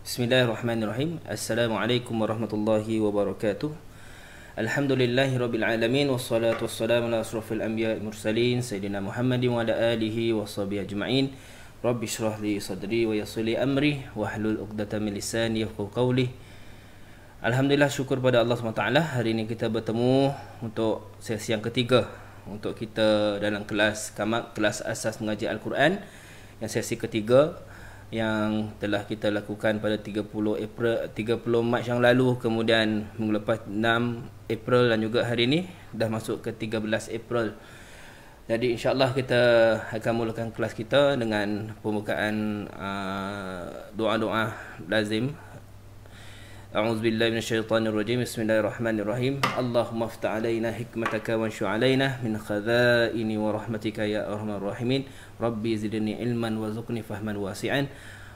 Bismillahirrahmanirrahim. Assalamualaikum warahmatullahi wabarakatuh. Alhamdulillahirabbil alamin wassalatu wassalamu ala asrofil anbiya'i mursalin sayyidina Muhammadin wa ala alihi washabihi ajma'in. Rabbi shrah li sadri wa yassir li amri wahlul 'uqdatam min lisani yafqahu qawli. Alhamdulillah, syukur pada Allah SWT. Hari ini kita bertemu untuk sesi yang ketiga untuk kita dalam kelas Kamak, kelas asas mengaji Al-Quran, yang sesi ketiga yang telah kita lakukan pada 30 Mac yang lalu, kemudian minggu lepas 6 April, dan juga hari ini dah masuk ke 13 April. Jadi insya-Allah kita akan mulakan kelas kita dengan pembukaan doa-doa lazim. A'udzubillahi minasyaitonirrajim. Bismillahirrahmanirrahim. Allahumma aftah 'alaina hikmataka wa anshu 'alaina min khaza'ini wa rahmatika ya arhamar rahimin. Rabbi zidni ilman warzuqni fahman wasi'an.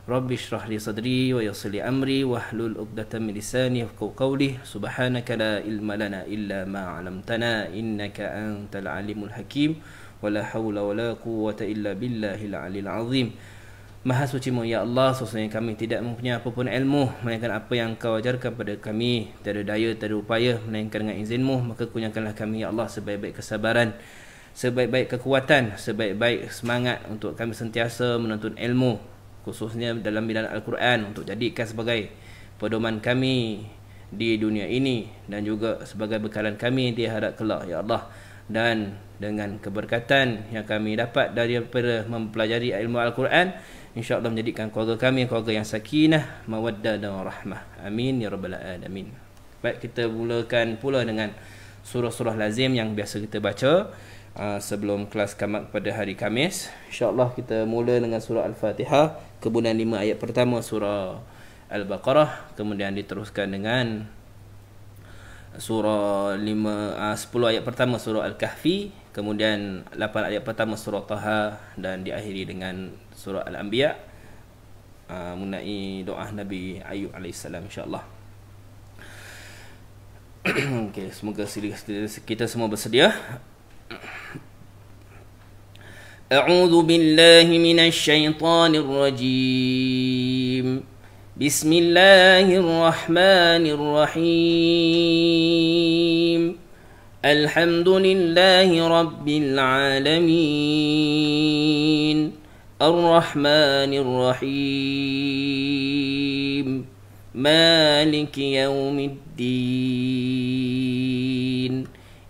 Rabbi shrah li sadri wa yassir li amri wahlul 'uqdatam min lisani yafqahu qawli. Subhanaka la ilma lana illa ma 'allamtana innaka antal alimul hakim. Wala haula wala quwwata illa billahil 'aliyil 'azim. Maha suci-Mu ya Allah, sesungguhnya kami tidak mempunyai apapun ilmu melainkan apa yang Kau ajarkan pada kami. Tiada daya, tiada upaya melainkan dengan izin-Mu. Maka kurniakanlah kami ya Allah sebaik-baik kesabaran, sebaik-baik kekuatan, sebaik-baik semangat untuk kami sentiasa menuntut ilmu, khususnya dalam bidang Al-Quran, untuk jadikan sebagai pedoman kami di dunia ini dan juga sebagai bekalan kami di akhirat kelak ya Allah. Dan dengan keberkatan yang kami dapat daripada mempelajari ilmu Al-Quran, insya-Allah menjadikan keluarga kami keluarga yang sakinah, mawaddah dan rahmah. Amin ya rabbal alamin. Baik, kita mulakan pula dengan surah-surah lazim yang biasa kita baca sebelum kelas Kamak pada hari Khamis. Insya-Allah kita mula dengan surah Al-Fatihah, kemudian 5 ayat pertama surah Al-Baqarah, kemudian diteruskan dengan surah 10 ayat pertama surah Al-Kahfi, kemudian 8 ayat pertama surah Taha, dan diakhiri dengan surah Al-Anbiya mengenai doa Nabi Ayub AS, insya-Allah. Okey, semoga kita semua bersedia. A'udzu billahi minasy syaithanir rajim. Bismillahirrahmanirrahim. Alhamdulillahi rabbil alamin. Ar-Rahmanir Rahim. Maliki yaumiddin.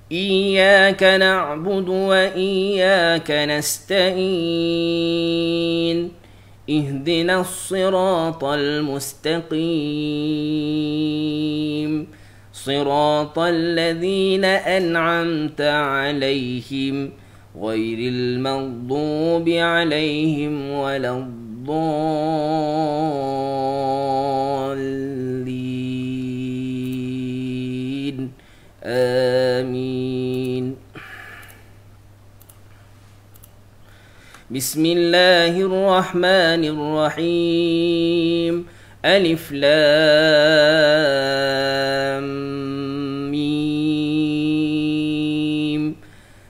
Iyyaka na'budu wa iyyaka nasta'in. اهدنا الصراط المستقيم صراط الذين أنعمت عليهم غير المغضوب عليهم ولا الضالين آمين. بسم الله الرحمن الرحيم. ألف لام ميم.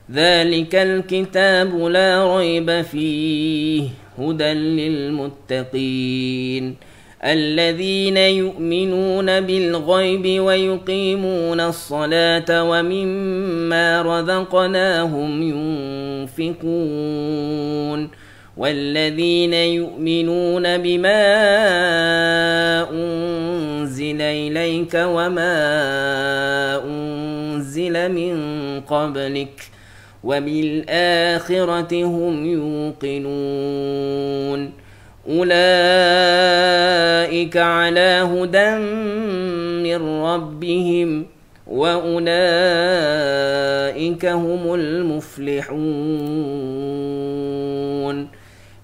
ذلك الكتاب لا ريب فيه هدى للمتقين الذين يؤمنون بالغيب ويقيمون الصلاة ومما رزقناهم ينفقون والذين يؤمنون بما أنزل إليك وما أنزل من قبلك وبالآخرة هم يوقنون أولئك على هدى من ربهم وأولئك هم المفلحون.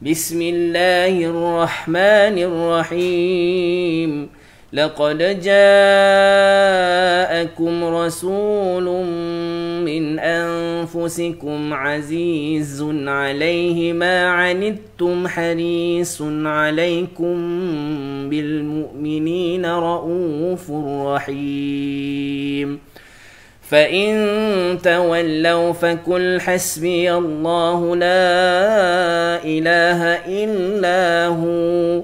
بسم الله الرحمن الرحيم. لقد جاءكم رسول من أنفسكم عزيز عليه ما عنتم حريص عليكم بالمؤمنين رؤوف رحيم. فإن تولوا فقل حسبي الله لا إله إلا هو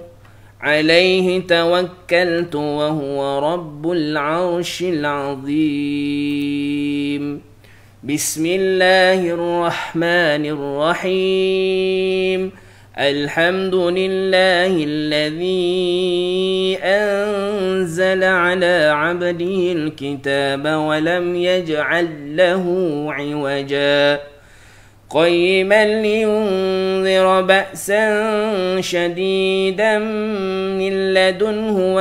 عليه توكلت وهو رب العرش العظيم. بسم الله الرحمن الرحيم. الحمد لله الذي أنزل على عبده الكتاب ولم يجعل له عوجا قيما لينذر بأسا شديدا من لدنه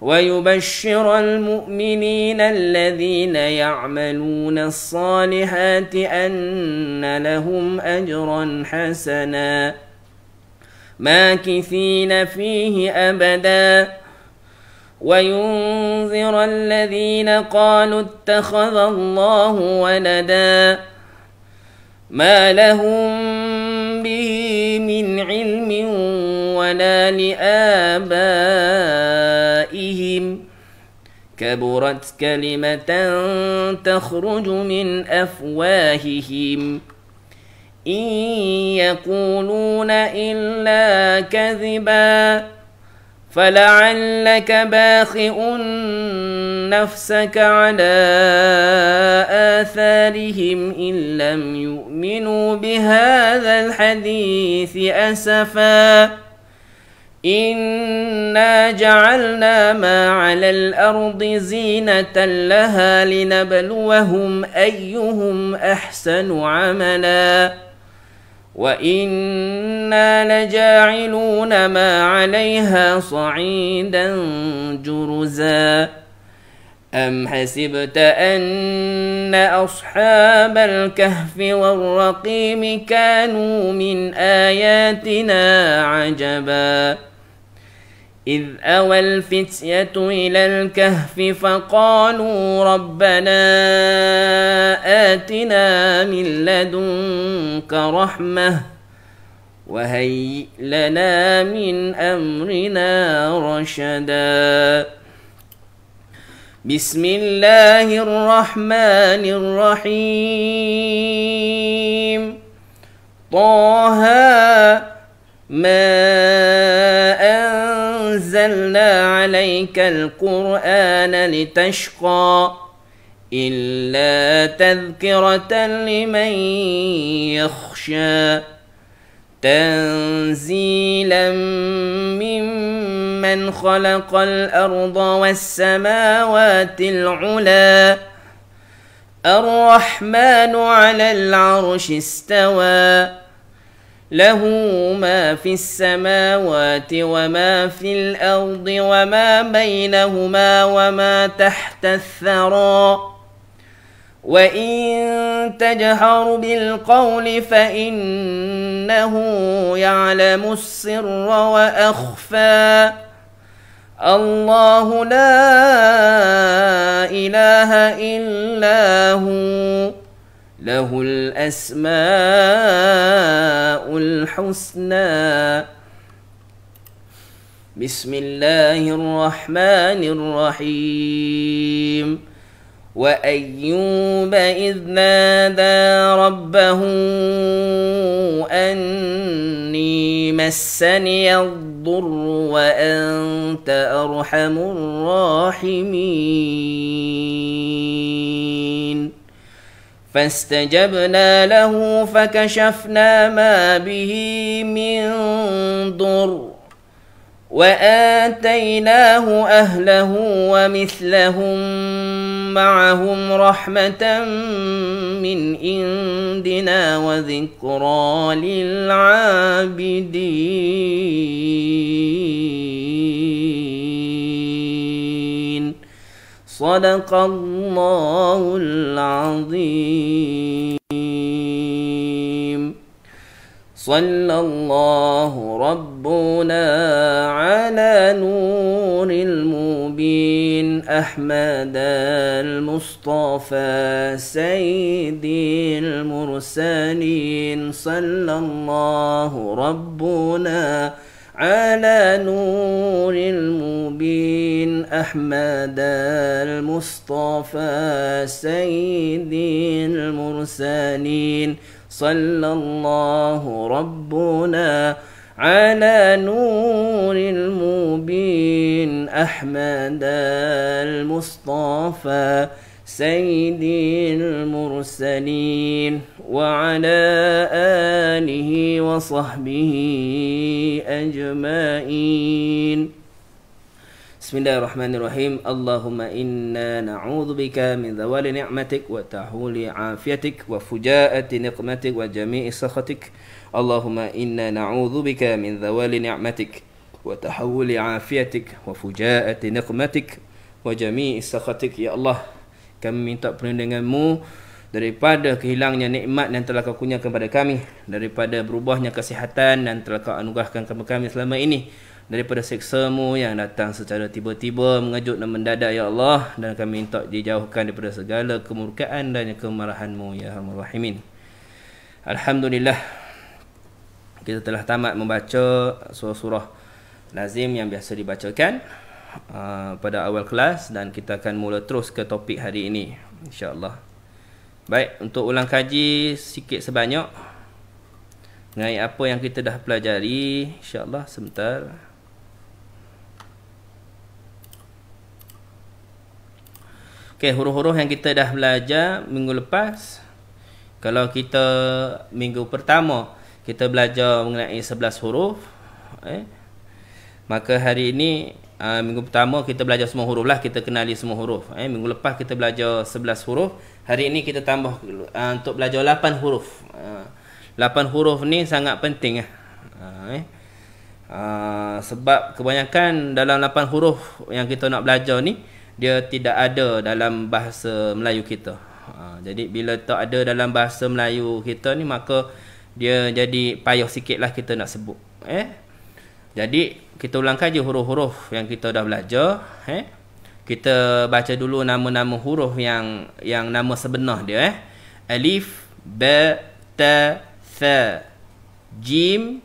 ويبشر المؤمنين الذين يعملون الصالحات أن لهم أجرا حسنا ماكثين فيه أبدا وينذر الذين قالوا اتخذ الله ولدا ما لهم به من علم ولا لآبائهم كبرت كلمة تخرج من أفواههم إن يقولون إلا كذبا فلعلك باخئ نفسك على آثارهم إن لم يؤمنوا بهذا الحديث أسفا إنا جعلنا ما على الأرض زينة لها لنبلوهم أيهم أحسن عملا وإنا لجاعلون ما عليها صعيدا جرزا أم حسبت أن أصحاب الكهف والرقيم كانوا من آياتنا عجبا إذ أوى الفتية إلى الكهف فقالوا ربنا آتنا من لدنك رحمة وهيئ لنا من أمرنا رشدا. بسم الله الرحمن الرحيم. طه ما أنزلنا عليك القرآن لتشقى إلا تذكرة لمن يخشى تنزيلا ممن خلق الأرض والسماوات العلى الرحمن على العرش استوى له ما في السماوات وما في الأرض وما بينهما وما تحت الثرى وإن تجهر بالقول فإنه يعلم السر وأخفى الله لا إله إلا هو له الأسماء الحسنى. بسم الله الرحمن الرحيم. وأيوب إذ نادى ربه أني مسني الضر وأنت أرحم الراحمين فاستجبنا له فكشفنا ما به من ضر وآتيناه أهله ومثلهم معهم رحمة من عندنا وذكرى للعابدين. صدق الله العظيم. صلى الله ربنا على نور المبين أحمد المصطفى سيد المرسلين. صلى الله ربنا على نور المبين أحمد المصطفى سيد المرسلين. sallallahu rabbuna ala nuril mubin Ahmad al-Mustafa sayyidil mursalin wa ala alihi wa sahbihi ajma'in. Bismillahirrahmanirrahim. Allahumma inna na'udzubika min zawali ni'matik wa tahuli afiatik wa fujaati niqmatik wa jami'i sakhatik. Allahumma inna na'udzubika min zawali ni'matik wa tahuli afiatik wa fujaati niqmatik wa jami'i sakhatik. Ya Allah, kami minta perlindungan-Mu daripada kehilangnya nikmat yang telah Kau kurniakan kepada kami, daripada berubahnya kesihatan yang telah Kau anugerahkan kepada kami selama ini, daripada siksa-Mu yang datang secara tiba-tiba, mengejut dan mendadak, Ya Allah. Dan kami minta dijauhkan daripada segala kemurkaan dan kemarahan-Mu, Ya Arhamar Rahimin. Alhamdulillah, kita telah tamat membaca surah-surah lazim yang biasa dibacakan pada awal kelas, dan kita akan mula terus ke topik hari ini, insya-Allah. Baik, untuk ulang kaji sikit sebanyak mengenai apa yang kita dah pelajari, insya-Allah. Sebentar. Okey, huruf-huruf yang kita dah belajar minggu lepas. Kalau kita minggu pertama kita belajar mengenai 11 huruf, maka hari ini minggu pertama kita belajar semua huruf lah, kita kenali semua huruf. Minggu lepas kita belajar 11 huruf. Hari ini kita tambah untuk belajar 8 huruf. 8 huruf ni sangat penting sebab kebanyakan dalam 8 huruf yang kita nak belajar ni, dia tidak ada dalam bahasa Melayu kita. Jadi bila tak ada dalam bahasa Melayu kita ni, maka dia jadi payah sikit lah kita nak sebut. Jadi kita ulang kaji huruf-huruf yang kita dah belajar. Kita baca dulu nama-nama huruf yang nama sebenar dia. Alif, ba, ta, tha, jim,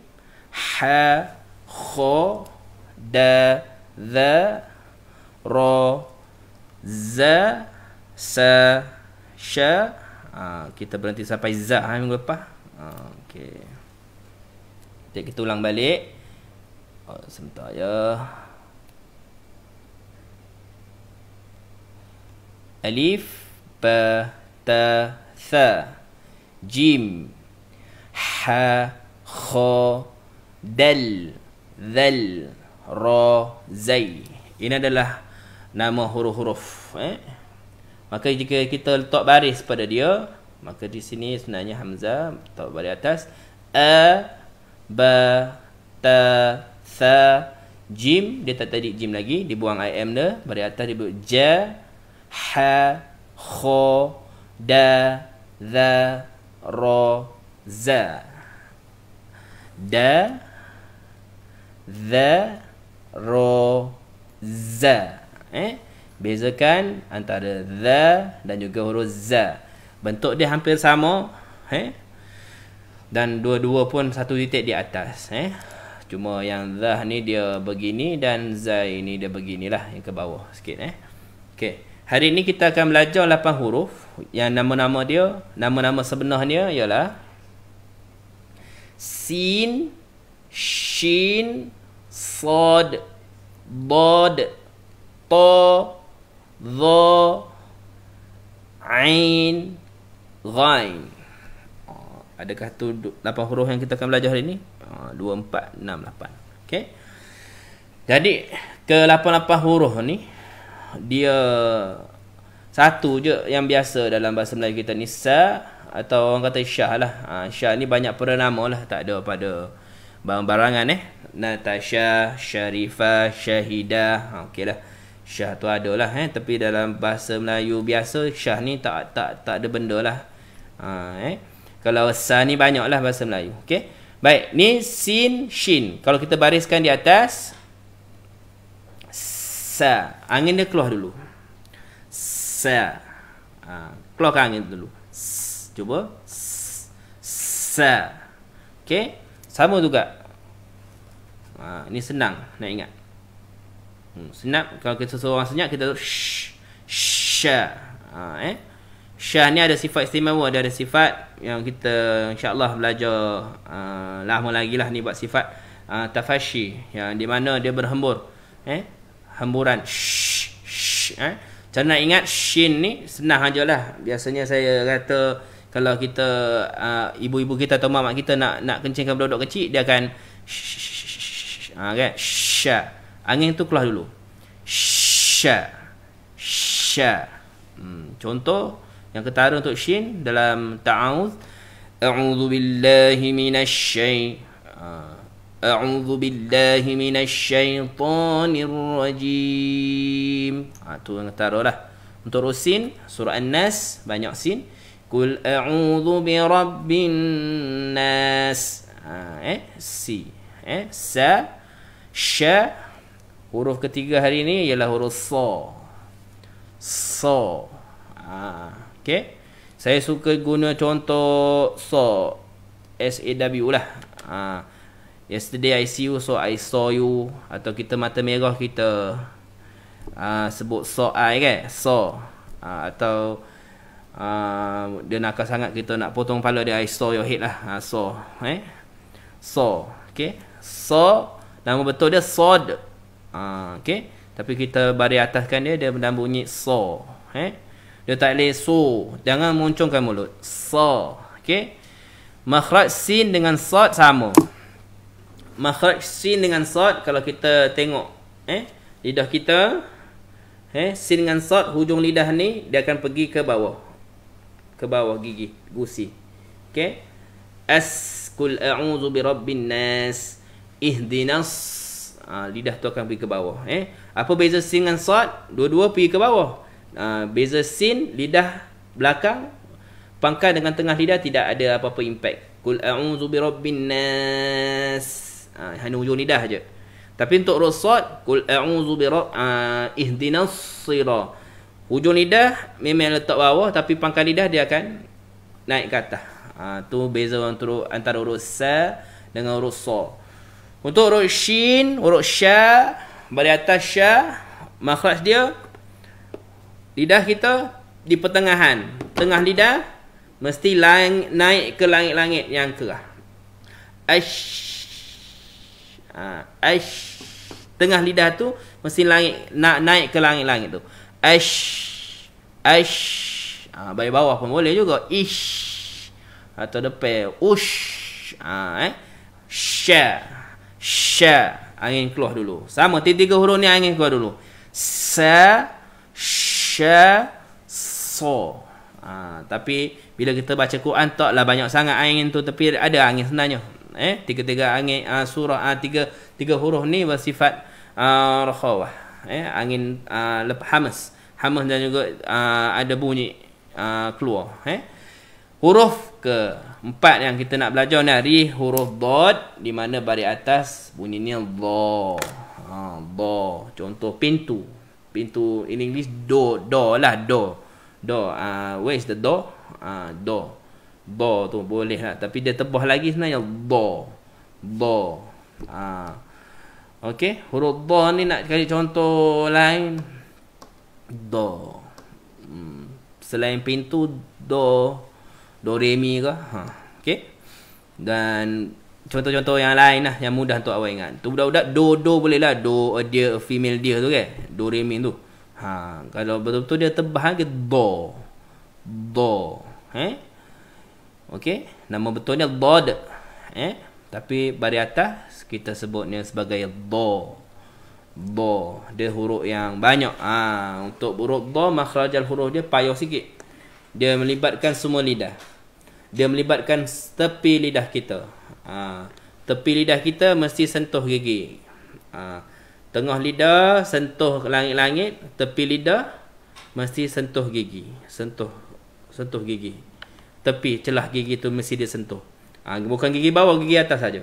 ha, kha, da, dha, ra, za, sa, sya. Kita berhenti sampai za minggu lepas. Okey. Kita ulang balik. Sebentar ya. Alif, ba, ta, tha, jim, ha, kha, dal, dhal, ra, zai. Ini adalah nama huruf-huruf. Maka jika kita letak baris pada dia, maka di sini sebenarnya hamzah letak baris atas. A, ba, ta, tha, jim. Dia tak tadi jim lagi, dibuang im dia. Baris atas dia buat ja, ha, kha, da, dha, ra, za. Da, dha, ra, za. Bezakan antara dha dan juga huruf za. Bentuk dia hampir sama, dan dua-dua pun satu titik di atas. Cuma yang dha ni dia begini dan za ini dia beginilah, yang ke bawah sikit. Okey. Hari ini kita akan belajar 8 huruf yang nama-nama dia, nama-nama sebenarnya ialah sin, shin, sad, dad, ta, dha, ain, ghain. Adakah tu 8 huruf yang kita akan belajar hari ini? 2, 4, 6, 8. Okey. Jadi ke 8 huruf ni, dia satu je yang biasa dalam bahasa Melayu kita ni, sa, atau orang kata syah lah. Syah ni banyak perenama lah, tak ada pada barang-barangan. Natasha, Sharifah, Syahidah. Okey lah, syah tu ada lah. Tapi dalam bahasa Melayu biasa, syah ni tak ada benda lah. Kalau sa ni banyak lah bahasa Melayu. Okey. Baik, ni sin, shin. Kalau kita bariskan di atas, sa. Angin dia keluar dulu. Sa. Keluarkan angin dulu. Cuba. Sa. Okey. Sama juga. Ini senang nak ingat. Senang. Kalau kita suruh orang senyap, kita sha. Syah ni ada sifat istimewa, ada sifat yang kita insya-Allah belajar lama lagi lah ni buat sifat tafashi, yang di mana dia berhembur, hemburan cara nak ingat shin ni senang ajalah. Biasanya saya kata kalau kita ibu-ibu kita atau mak kita nak kencingkan budak kecil, dia akan kan, sya, angin tu keluar dulu, sya. Contoh yang ketara untuk shin dalam ta'awuz, a'udzu billahi minasy a'udzu billahi minasyaitonir rajim. Tu yang ketara lah. Untuk sin, surah An-Nas banyak sin, qul a'udzu birabbin nas, si, sa, sya. Huruf ketiga hari ni ialah huruf sa. Okey. Saya suka guna contoh SAW lah. Yesterday I see you, so I saw you. Atau kita mata merah, kita sebut saw I kan, saw. Atau dia nakal sangat, kita nak potong kepala dia, I saw your head lah. Saw, saw. Okey. Saw, nama betul dia sod. Okey. Tapi kita bari ataskan dia dalam bunyi saw. Dia tak boleh so, jangan moncongkan mulut. Saw. Okey. Makhraj sin dengan sad sama. Makhraj sin dengan sad, kalau kita tengok lidah kita, sin dengan sad, hujung lidah ni dia akan pergi ke bawah. Ke bawah gigi, gusi. Okey. Qul a'udzu birabbin nas, ihdinas. Lidah tu akan pergi ke bawah. Apa beza sin dengan sad? Dua-dua pergi ke bawah. Beza sin, lidah belakang, pangkal dengan tengah lidah tidak ada apa-apa impact. Qul a'udzu birabbin nas, hanya hujung lidah aja. Tapi untuk huruf sad, qul a'udzu ihdinas sira, hujung lidah memang letak bawah, tapi pangkal lidah dia akan naik ke atas. Tu beza antara huruf sa dengan huruf sa. Untuk huruf shin, huruf sya, bari atas sya, makhraj dia, lidah kita di pertengahan, tengah lidah mesti naik ke langit-langit yang kerah. Tengah lidah tu mesti naik ke langit-langit tu. Bagi bawah pun boleh juga. Atau depan sya, angin keluar dulu. Sama, tiga huruf ni angin keluar dulu. Sa, sya, so. Tapi bila kita baca Quran taklah banyak sangat angin tu, tapi ada angin sebenarnya. Tiga-tiga angin surah, tiga huruf ni bersifat rakhawah. Angin hamas dan juga ada bunyi keluar. Huruf keempat yang kita nak belajar ni huruf dad, di mana baris atas bunyinya dha. Contoh pintu. Pintu in English door lah, door. Where is the door? Door tu boleh lah, tapi dia tebah lagi sebenarnya dha. Okey, huruf dha ni nak cari contoh lain. Dha. Selain pintu, do re mi ke? Okey. Dan contoh-contoh yang lain lah yang mudah untuk awak ingat. Tu budak-budak do boleh lah, do a deer, a female deer tu kan. Do re mi tu. Kalau betul-betul dia tebah ke do. Okey, nama betulnya dad. Tapi baris atas kita sebutnya sebagai dha. Dia huruf yang banyak. Untuk huruf dha, makhrajal huruf dia payah sikit. Dia melibatkan semua lidah. Dia melibatkan tepi lidah kita. Tepi lidah kita mesti sentuh gigi. Tengah lidah sentuh langit-langit, tepi lidah mesti sentuh gigi. Sentuh gigi. Tepi celah gigi tu mesti dia sentuh. Bukan gigi bawah, gigi atas saja.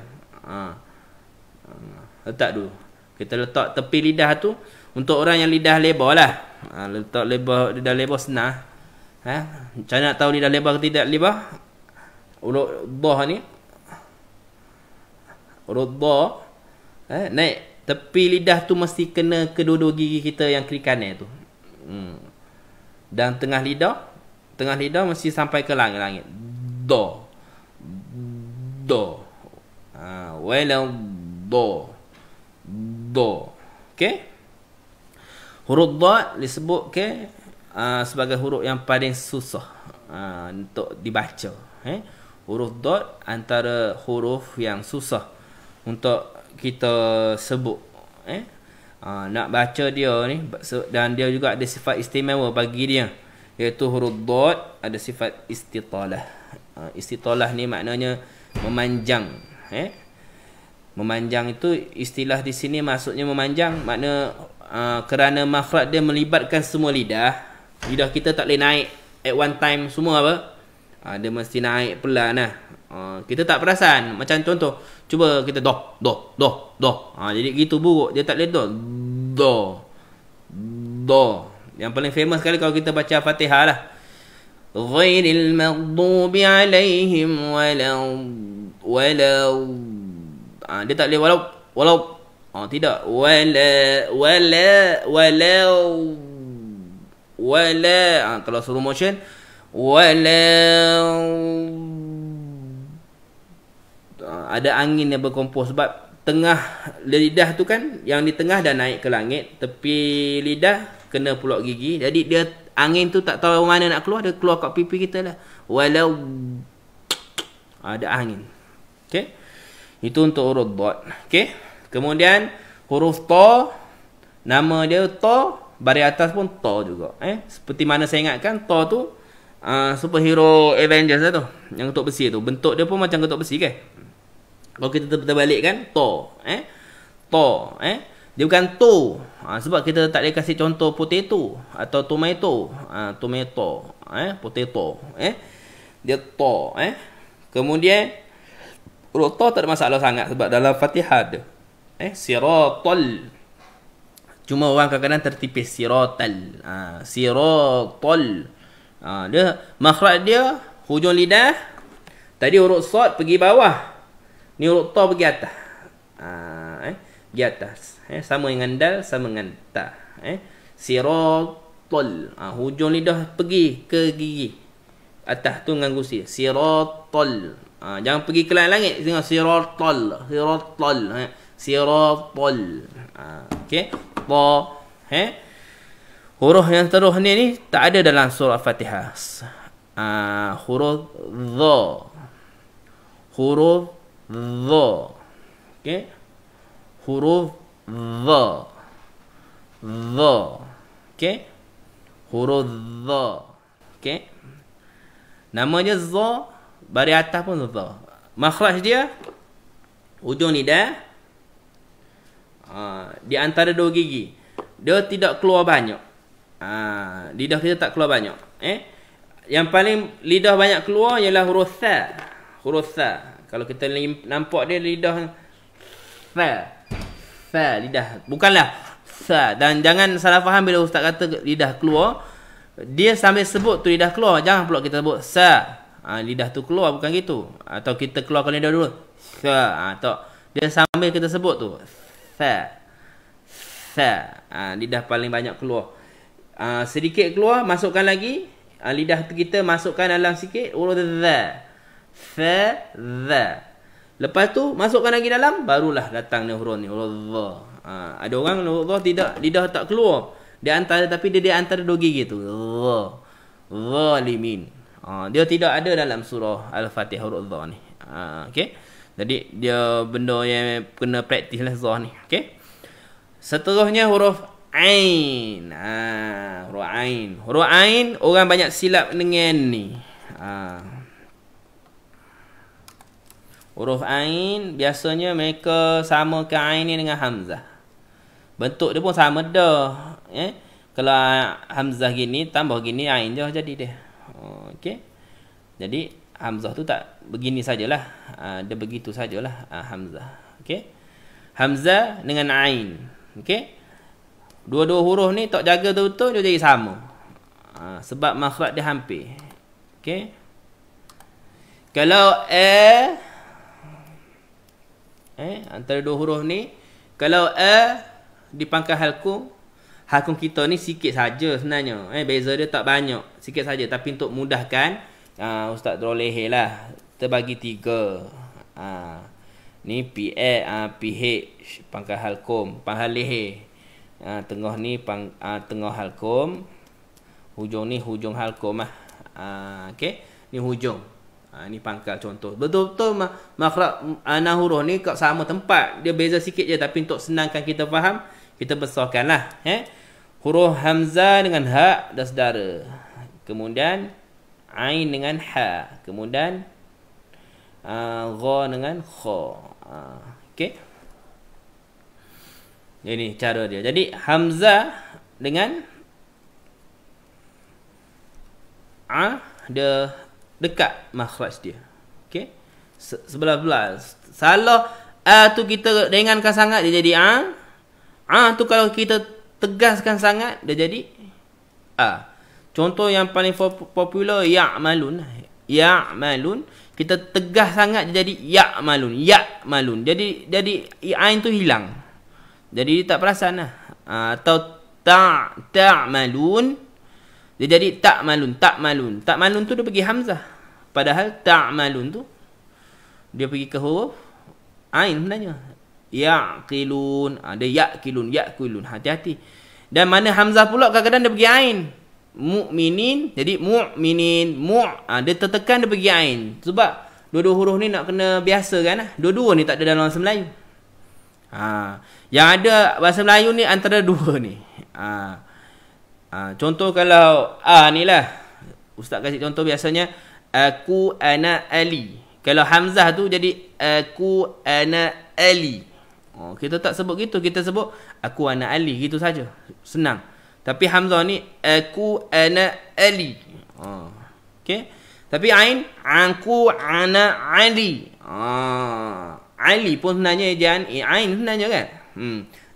Letak dulu. Kita letak tepi lidah tu untuk orang yang lidah lebar lah. Letak lidah lebar senang. Macam nak tahu lidah lebar ke tidak lebar? Urut dha ni. Urut dha. Naik. Tepi lidah tu mesti kena kedua-dua gigi kita yang kiri kanan tu. Dan tengah lidah Tengah lidah mesti sampai ke langit-langit. Do. Do. Walau do. Do. Okey? Huruf dad disebut sebagai huruf yang paling susah untuk dibaca. Huruf dad antara huruf yang susah untuk kita sebut. Nak baca dia ni, dan dia juga ada sifat istimewa bagi dia, iaitu huruf dad ada sifat istitalah. Istitalah ni maknanya memanjang. Memanjang itu istilah di sini maksudnya memanjang, makna kerana makhraj dia melibatkan semua lidah. Lidah kita tak boleh naik at one time semua apa. Dia mesti naik pelan lah. Kita tak perasan. Macam contoh, cuba kita do. Jadi gitu buruk. Dia tak boleh do. Yang paling famous sekali kalau kita baca Fatihah lah. Ghairil maghdubi alaihim walau. Dia tak boleh walau. Tidak. Wala. Kalau suruh motion, walau. Ada angin yang berkompos sebab tengah lidah tu kan, yang di tengah dah naik ke langit, tepi lidah kena pulak gigi, jadi dia angin tu tak tahu mana nak keluar, dia keluar kat pipi kita lah. Walau ada angin. Okey, itu untuk huruf dad. Okey, kemudian huruf ta, nama dia ta, baris atas pun ta juga. Seperti mana saya ingatkan, ta tu superhero Avengers lah tu, yang ketuk besi tu, bentuk dia pun macam ketuk besi kan. Kalau kita terbalikkan, to. Dia bukan to. Sebab kita tak boleh kasih contoh potato atau tomato. Tomato. Potato. Dia to. Kemudian, huruf to tak ada masalah sangat sebab dalam Fatihah ada. Siratal. Cuma orang kadang-kadang tertipis. Siratal. Siratal. Dia, makhraj dia, hujung lidah. Tadi huruf sad pergi bawah. Ni huruf ta pergi atas. Pergi atas. Sama dengan dal, sama dengan ta. Siratal. Hujung lidah pergi ke gigi. Atas tu dengan gusi. Siratal. Jangan pergi ke langit. Tengok siratal. Siratal. Siratal. Okey. Ta. Huruf yang terus ni tak ada dalam surah Fatihah. Huruf dha. Huruf dha. Okey. Huruf dha. Dha. Okey. Huruf dha. Okey. Namanya dha, baris atas pun dha. Makhraj dia hujung lidah di antara dua gigi. Dia tidak keluar banyak. Lidah kita tak keluar banyak. Yang paling lidah banyak keluar ialah huruf tha. Huruf tha. Kalau kita nampak dia lidah tha, lidah. Bukanlah tha. Dan jangan salah faham bila ustaz kata lidah keluar, dia sambil sebut tu lidah keluar. Jangan pula kita sebut sa. Lidah tu keluar, bukan gitu. Atau kita keluarkan lidah dulu. Tha. Tak. Dia sambil kita sebut tu. Tha. Tha. Lidah paling banyak keluar. Sedikit keluar, masukkan lagi. Lidah kita masukkan dalam sikit huruf dha. Fa, dha. Lepas tu masukkan lagi dalam, barulah datang ni huruf ni, huruf dha. Ada orang huruf dha tidak, lidah tak keluar. Dia antara, tapi dia di antara dua gigi tu. Dha. Zalimin. Dia tidak ada dalam surah Al-Fatihah huruf dha ni. Okey. Jadi dia benda yang kena praktis lah dha ni. Okey. Seterusnya huruf ain. Huruf ain. Huruf ain orang banyak silap dengan ni. Huruf ain biasanya mereka samakan ain ni dengan hamzah. Bentuk dia pun sama dah. Kalau hamzah gini tambah gini ain je jadi dia. Okey. Jadi hamzah tu tak begini sajalah. Dia begitu sajalah hamzah. Okey. Hamzah dengan ain. Okey. Dua-dua huruf ni tak jaga betul dia jadi sama. Sebab makhraj dia hampir. Okey. Kalau antara dua huruf ni, kalau di pangkal halku, hakun kita ni sikit saja sebenarnya. Beza dia tak banyak. Sikit saja. Tapi untuk mudahkan, Ustaz terolehe lah. Terbagi 3. Ni PH pangkal halkom, pangkal leher. Tengah ni tengah halkom. Hujung ni hujung halkom lah. Okey. Ni hujung. Ni pangkal contoh. Betul-betul makhraj ana huruf ni kat sama tempat. Dia beza sikit je, tapi untuk senangkan kita faham, kita besarkanlah. Huruf hamzah dengan ha dan saudara. Kemudian ain dengan ha. Kemudian gha dengan kha. Okey. Ini cara dia. Jadi hamzah dengan dia dekat makhraj dia. Okey. Sebelah-belah. Salah tu kita ringankan sangat, dia jadi tu kalau kita tegaskan sangat, dia jadi Contoh yang paling popular ya'malun. Ya'malun, kita tegas sangat dia jadi ya'malun. Ya'malun. Jadi ain tu hilang. Jadi dia tak perasan lah. Atau ta'malun, dia jadi ta'malun. Ta'malun tu dia pergi hamzah. Padahal ta'malun tu dia pergi ke huruf ain sebenarnya. Ya'qilun, dia ya'kulun. Hati-hati. Dan mana hamzah pula kadang-kadang dia pergi ain. Mu'minin, jadi mu'minin, dia tertekan, dia pergi ain. Sebab dua-dua huruf ni nak kena biasa kan. Dua-dua ni tak ada dalam bahasa Melayu. Yang ada bahasa Melayu ni antara dua ni. Contoh kalau ni lah, Ustaz kasih contoh biasanya aku ana Ali. Kalau hamzah tu jadi aku ana Ali. Kita tak sebut gitu, kita sebut aku ana Ali, gitu saja. Senang. Tapi hamzah ni aku ana Ali. Okey. Tapi ain aku ana Ali. Ali pun sebenarnya ejaan ain sebenarnya kan.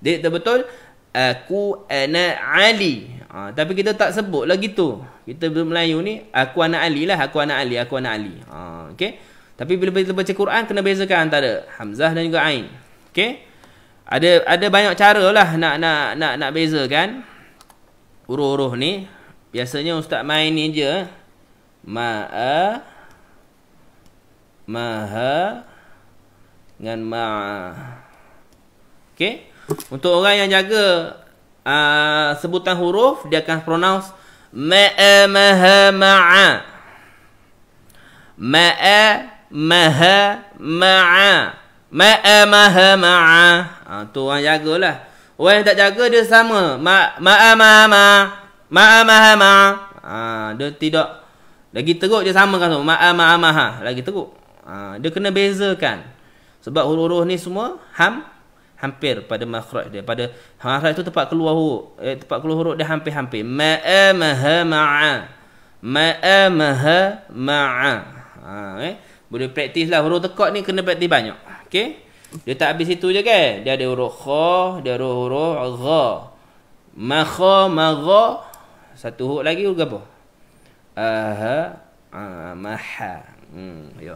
Dia betul aku ana Ali. Tapi kita tak sebut lah gitu. Kita Melayu ni aku ana Ali lah, aku ana Ali. Okey. Tapi bila kita baca Quran kena bezakan antara hamzah dan juga ain. Okey. Ada banyak cara lah nak bezakan huruf-huruf ni. Biasanya ustaz main ni je. Ma'a, maha dengan ma'a. Okey. Untuk orang yang jaga sebutan huruf, dia akan pronounce ma'a, maha, ma'a. Ma'a, maha, ma'a. Ma'a, maha, ma'a. Tu orang jagalah. Orang yang tak jaga dia sama. Ma'a, maha, ma'a. Ma'a, maha, ma'a. Dia tidak lagi teruk, dia samakan tu. Ma'a, ma'a, maha. Lagi teruk. Dia kena bezakan. Sebab huruf-huruf ni semua hampir pada makhraj dia. Pada makhraj tu tempat keluar huruf. Tempat keluar huruf dia hampir-hampir. Ma'a, maha, ma'a. Ma'a, maha, ma'a. Boleh praktis lah. Huruf tekak ni kena praktis banyak. Okey. Dia tak habis itu je kan. Dia ada huruf kha, dia ada huruf gha. Makha, magha. Satu huruf lagi huruf apa? Maha. Ya.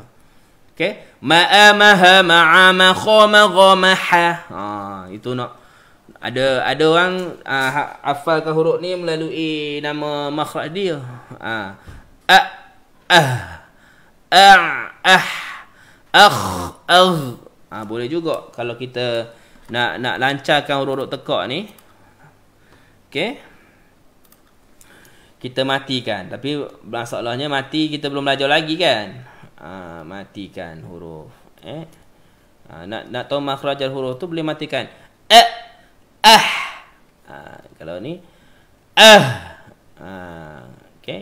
Okey. Ma'a, maha, ma'a, makha, magha, maha. Itu nak ada orang hafalkan huruf ni melalui nama makhraj dia. Boleh juga kalau kita nak lancarkan huruf-huruf tekak ni. Okey. Kita matikan. Tapi masalahnya mati kita belum belajar lagi kan. Matikan huruf. Nak tahu makhraj huruf tu boleh matikan. Kalau ni okey.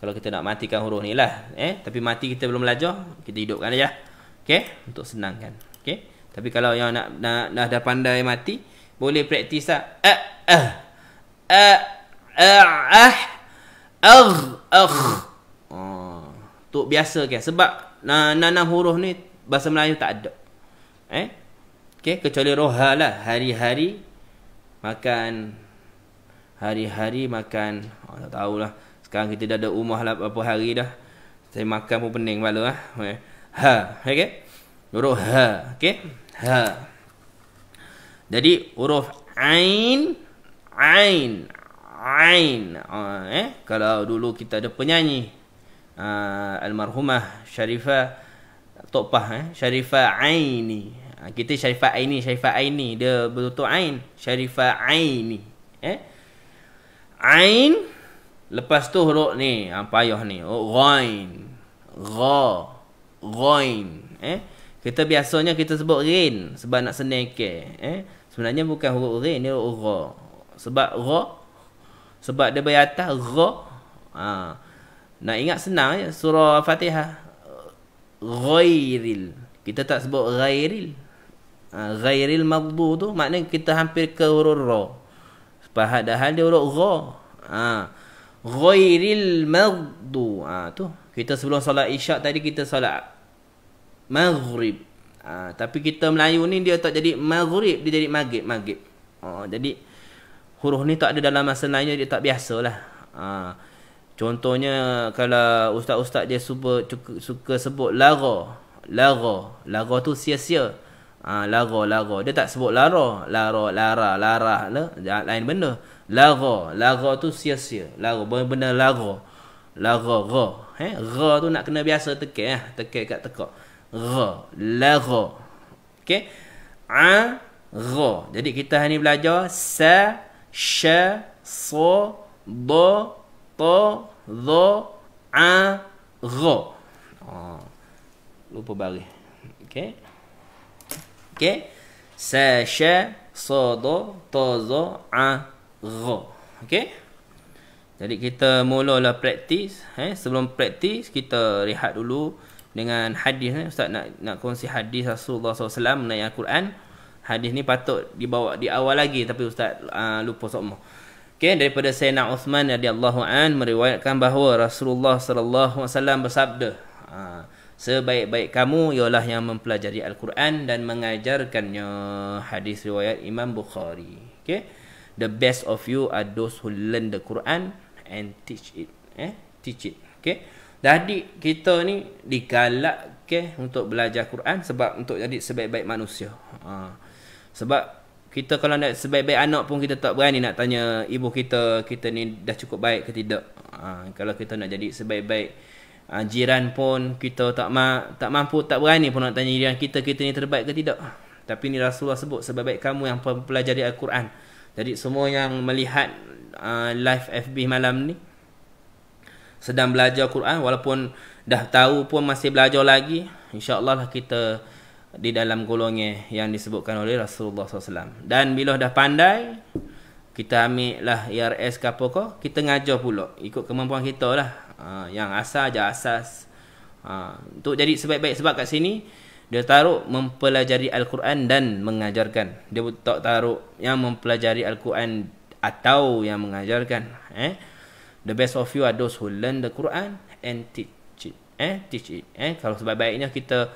Kalau kita nak matikan huruf ni lah. Tapi mati kita belum belajar, kita hidupkan aja. Okey, untuk senangkan. Okey. Tapi kalau yang nak dah pandai mati, boleh praktis lah. Tu biasa kan. Sebab nanam huruf ni bahasa Melayu tak ada. Okey, kecuali roha lah. Hari-hari makan. Tak tahulah. Sekarang kita dah ada rumah lah berapa hari dah. Saya makan pun pening kepala lah. Okey. Huruf ha. Okey. Ha. Jadi huruf ain Ain. Ain. Kalau dulu kita ada penyanyi almarhumah Syarifah Topah, Syarifah Aini. Kita Syarifah Aini, Syarifah Aini, dia betul-betul Ain. Syarifah Aini. Ain. Lepas tu huruf ni, payah ni. Ghain. Gha. Ghain. Kita biasanya kita sebut rin sebab nak senengke. Sebenarnya bukan huruf rin, dia huruf gha. Sebab gha, sebab dia beratas gha. Nak ingat senang je surah Fatihah. Ghairil. Kita tak sebut ghairil. Ghairil maghdu tu maknanya kita hampir ke huruf ra. Padahal dia huruf gha. Ghairil maghdu. Tu. Kita sebelum solat isyak tadi kita solat maghrib. Tapi kita Melayu ni dia tak jadi maghrib, dia jadi maghrib. Maghrib. Jadi huruf ni tak ada dalam bahasa Melayu, dia tak biasalah. Contohnya kalau ustaz-ustaz dia suka sebut lara. Lara tu sia-sia. Lara. Dia tak sebut lara. Lara lah. Lain benda. Lara tu sia-sia. Lara benda lara. Ra. Ra tu nak kena biasa tekek tekek kat tekak. Ra. Lara. Okey. Ra. Jadi kita hari ni belajar sa, sha, sa, da, ta, dha, a, ra. Lupa baris. Okey. Sa, sha, sa, da, ta, dha, a, ra. Okey. Jadi kita mulalah praktis. Sebelum praktis kita rehat dulu dengan hadis. Ustaz nak kongsi hadis Rasulullah SAW mengenai Al-Quran. Hadis ni patut dibawa di awal lagi tapi Ustaz lupa semua. Okey, daripada Sayyidina Uthman radhiyallahu an meriwayatkan bahawa Rasulullah sallallahu alaihi wasallam bersabda, sebaik-baik kamu ialah yang mempelajari Al-Quran dan mengajarkannya. Hadis riwayat Imam Bukhari. Okey. The best of you are those who learn the Quran and teach it. Teach it. Okey. Jadi kita ni digalakkan untuk belajar Quran sebab untuk jadi sebaik-baik manusia. Sebab kita kalau nak sebaik-baik anak pun kita tak berani nak tanya ibu kita ni dah cukup baik ke tidak. Kalau kita nak jadi sebaik-baik jiran pun kita tak mampu, tak berani pun nak tanya jiran kita ni terbaik ke tidak. Tapi ni Rasulullah sebut sebaik-baik kamu yang mempelajari Al-Quran. Jadi semua yang melihat live FB malam ni sedang belajar Quran, walaupun dah tahu pun masih belajar lagi, insya-Allah lah kita di dalam golongan yang disebutkan oleh Rasulullah SAW. Dan bila dah pandai, kita ambil lah IRS ke apa ke, kita ngajar pula ikut kemampuan kita lah. Yang asas je asas. Untuk jadi sebaik-baik, sebab kat sini dia taruh mempelajari Al-Quran dan mengajarkan. Dia tak taruh yang mempelajari Al-Quran atau yang mengajarkan. The best of you are those who learn the Quran and teach it. Teach it. Kalau sebaik-baiknya kita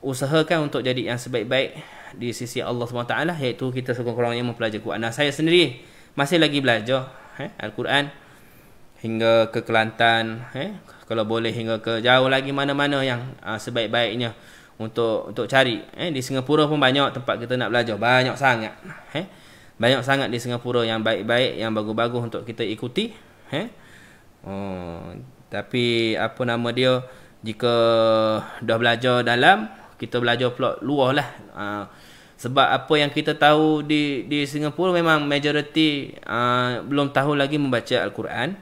usahakan untuk jadi yang sebaik-baik di sisi Allah SWT, iaitu kita sekurang-kurangnya mempelajari Quran. Nah, saya sendiri masih lagi belajar Al-Quran hingga ke Kelantan, kalau boleh hingga ke jauh lagi mana-mana yang sebaik-baiknya untuk cari. Di Singapura pun banyak tempat kita nak belajar, banyak sangat. Banyak sangat di Singapura yang baik-baik, yang bagus-bagus untuk kita ikuti. Tapi apa nama dia, jika dah belajar dalam, kita belajar pula luar lah. Sebab apa yang kita tahu di Singapura memang majoriti belum tahu lagi membaca Al-Quran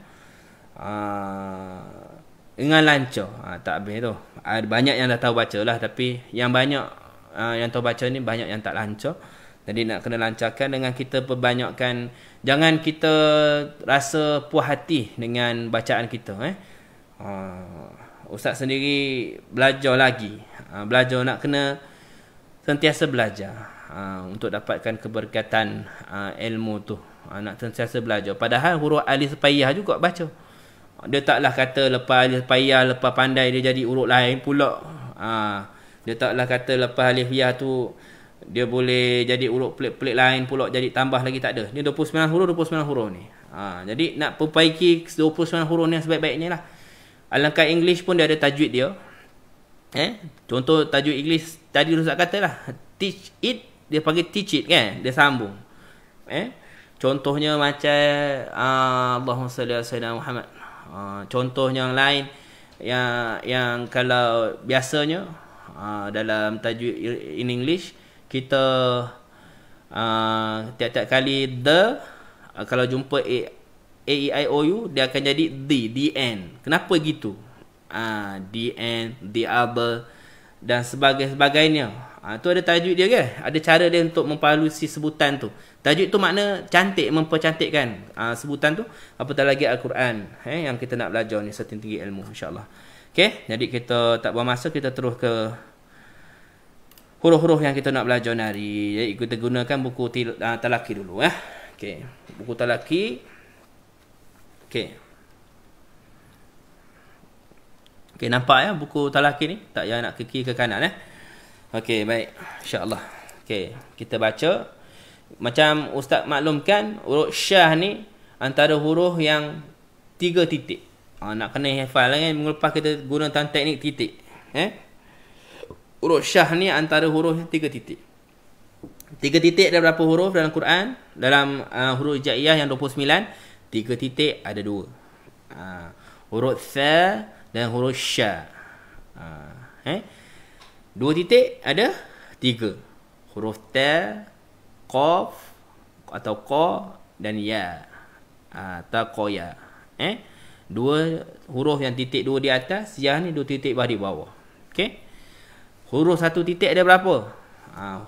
dengan lancar. Tak habis tu. Banyak yang dah tahu baca lah, tapi yang banyak yang tahu baca ni banyak yang tak lancar. Jadi nak kena lancarkan dengan kita perbanyakkan. Jangan kita rasa puas hati dengan bacaan kita. Ustaz sendiri belajar lagi. Belajar nak kena sentiasa belajar. Untuk dapatkan keberkatan ilmu tu. Nak sentiasa belajar. Padahal huruf alif payah juga baca. Dia taklah kata lepas alif payah, lepas pandai dia jadi huruf lain pula. Dia taklah kata lepas alif ya tu dia boleh jadi huruf pelik-pelik lain pula, jadi tambah lagi, tak ada. Dia 29 huruf ni. Jadi nak perbaiki 29 huruf ni sebaik-baiknya lah. Alangkah English pun dia ada tajwid dia. Contoh tajwid English tadi Ustaz kata lah, teach it, dia panggil teach it kan, dia sambung. Contohnya macam Allahumma salli ala sayyidina Muhammad. Contoh yang lain yang kalau biasanya dalam tajwid in English kita tiap-tiap kali kalau jumpa A E I O U dia akan jadi the end. Kenapa gitu? The end, the other dan sebagainya. Tu ada tajwid dia ke? Ada cara dia untuk memperhalusi sebutan tu. Tajwid tu makna cantik, mempercantikkan sebutan tu. Apatah lagi Al-Quran yang kita nak belajar ni setinggi ilmu insya-Allah. Okey, jadi kita tak buang masa, kita terus ke huruf-huruf yang kita nak belajar ni hari. Jadi kita gunakan buku talaki dulu Okey, buku talaki. Okey. Okey, nampak ya buku talaki ni? Tak payah nak ke kiri ke kanan Okey, baik. Insya-Allah. Okey, kita baca. Macam ustaz maklumkan, huruf syah ni antara huruf yang 3 titik. Nak kena hafal kan, minggu lepas kita gunakan teknik titik. Huruf syah ni antara huruf yang 3 titik. 3 titik ada berapa huruf dalam Quran? Dalam huruf hijaiyah yang 29, 3 titik ada 2. Huruf tha dan huruf syah. 2 titik ada 3. Huruf ta, qaf atau qa dan ya. Taqaya. 2 huruf yang titik 2 di atas, ya ni 2 titik di bawah. Okey. Huruf 1 titik ada berapa?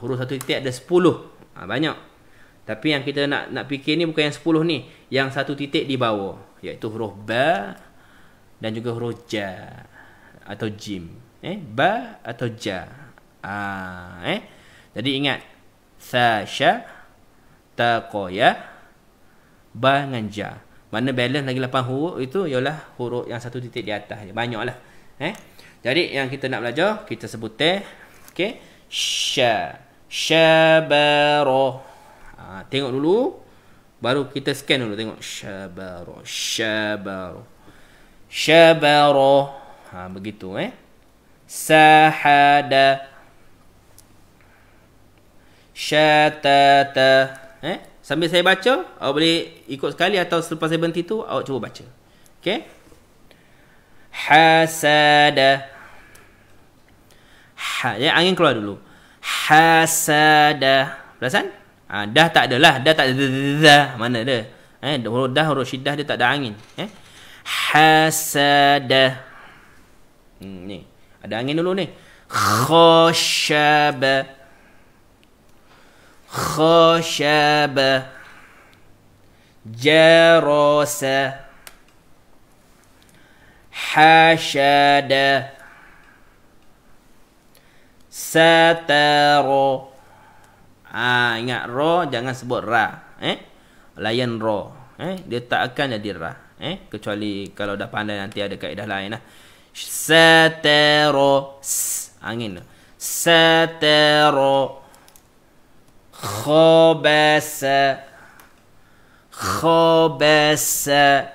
Huruf 1 titik ada 10. Banyak. Tapi yang kita nak fikir ni bukan yang 10 ni, yang 1 titik di bawah, iaitu huruf ba dan juga huruf ja atau jim. Ba atau ja. Jadi ingat, sa sya ta qa ya ba dengan ja. Mana balance lagi 8 huruf itu ialah huruf yang 1 titik di atas. Banyaklah. Jadi yang kita nak belajar, kita sebut okey. Syabara. Tengok dulu, baru kita scan dulu, tengok syabara. Begitu sahada, syatata. Sambil saya baca, awak boleh ikut sekali atau selepas saya berhenti tu awak cuba baca. Okey. Hasada. Angin keluar dulu. Hasada. Perasan? Dah tak ada lah. Dah tak ada. Mana ada? Huruf dah, huruf syiddah dia tak ada angin. Hasada. Ni. Ada angin dulu ni. Khashaba. Khashaba. Jarasa. Hashada. Satara. Ingat ra jangan sebut ra. Layan ra. Dia tak akan jadi ra. Kecuali kalau dah pandai nanti ada kaedah lain Satara. Angin. Satara. Khabasa. Khabasa.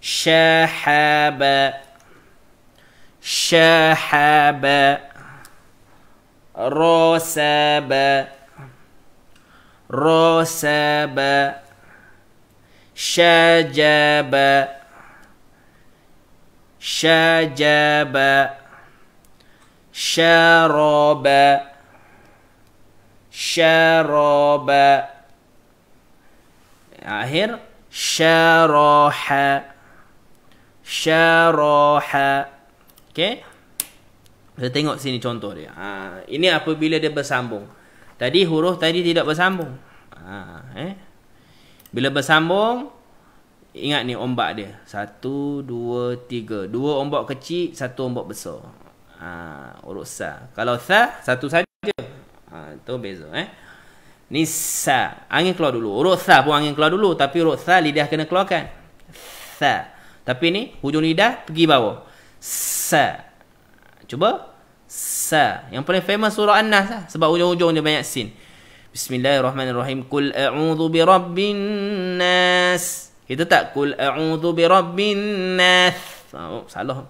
Syahaba. Syahaba. Rasaba. Rasaba. Syajaba. Syajaba. Syaraba. Syaraba. Akhir. Syaraha. Syaraha. Okey. Kita tengok sini contoh dia. Ini apabila dia bersambung. Tadi huruf tadi tidak bersambung. Bila bersambung, ingat ni ombak dia. 1, 2, 3. 2 ombak kecil, 1 ombak besar. Huruf sa. Kalau sa, satu saja. Itu beza. Ni sa. Angin keluar dulu. Huruf sa pun angin keluar dulu. Tapi huruf sa lidah kena keluarkan. Sa. Tapi ni hujung lidah pergi bawah. Sa. Cuba. Sa. Yang paling famous surah An-Nas sebab ujung-ujung dia banyak sin. Bismillahirrahmanirrahim. Qul a'udzu birabbin nas. Kita tak qul a'udzu birabbin nas. Salah.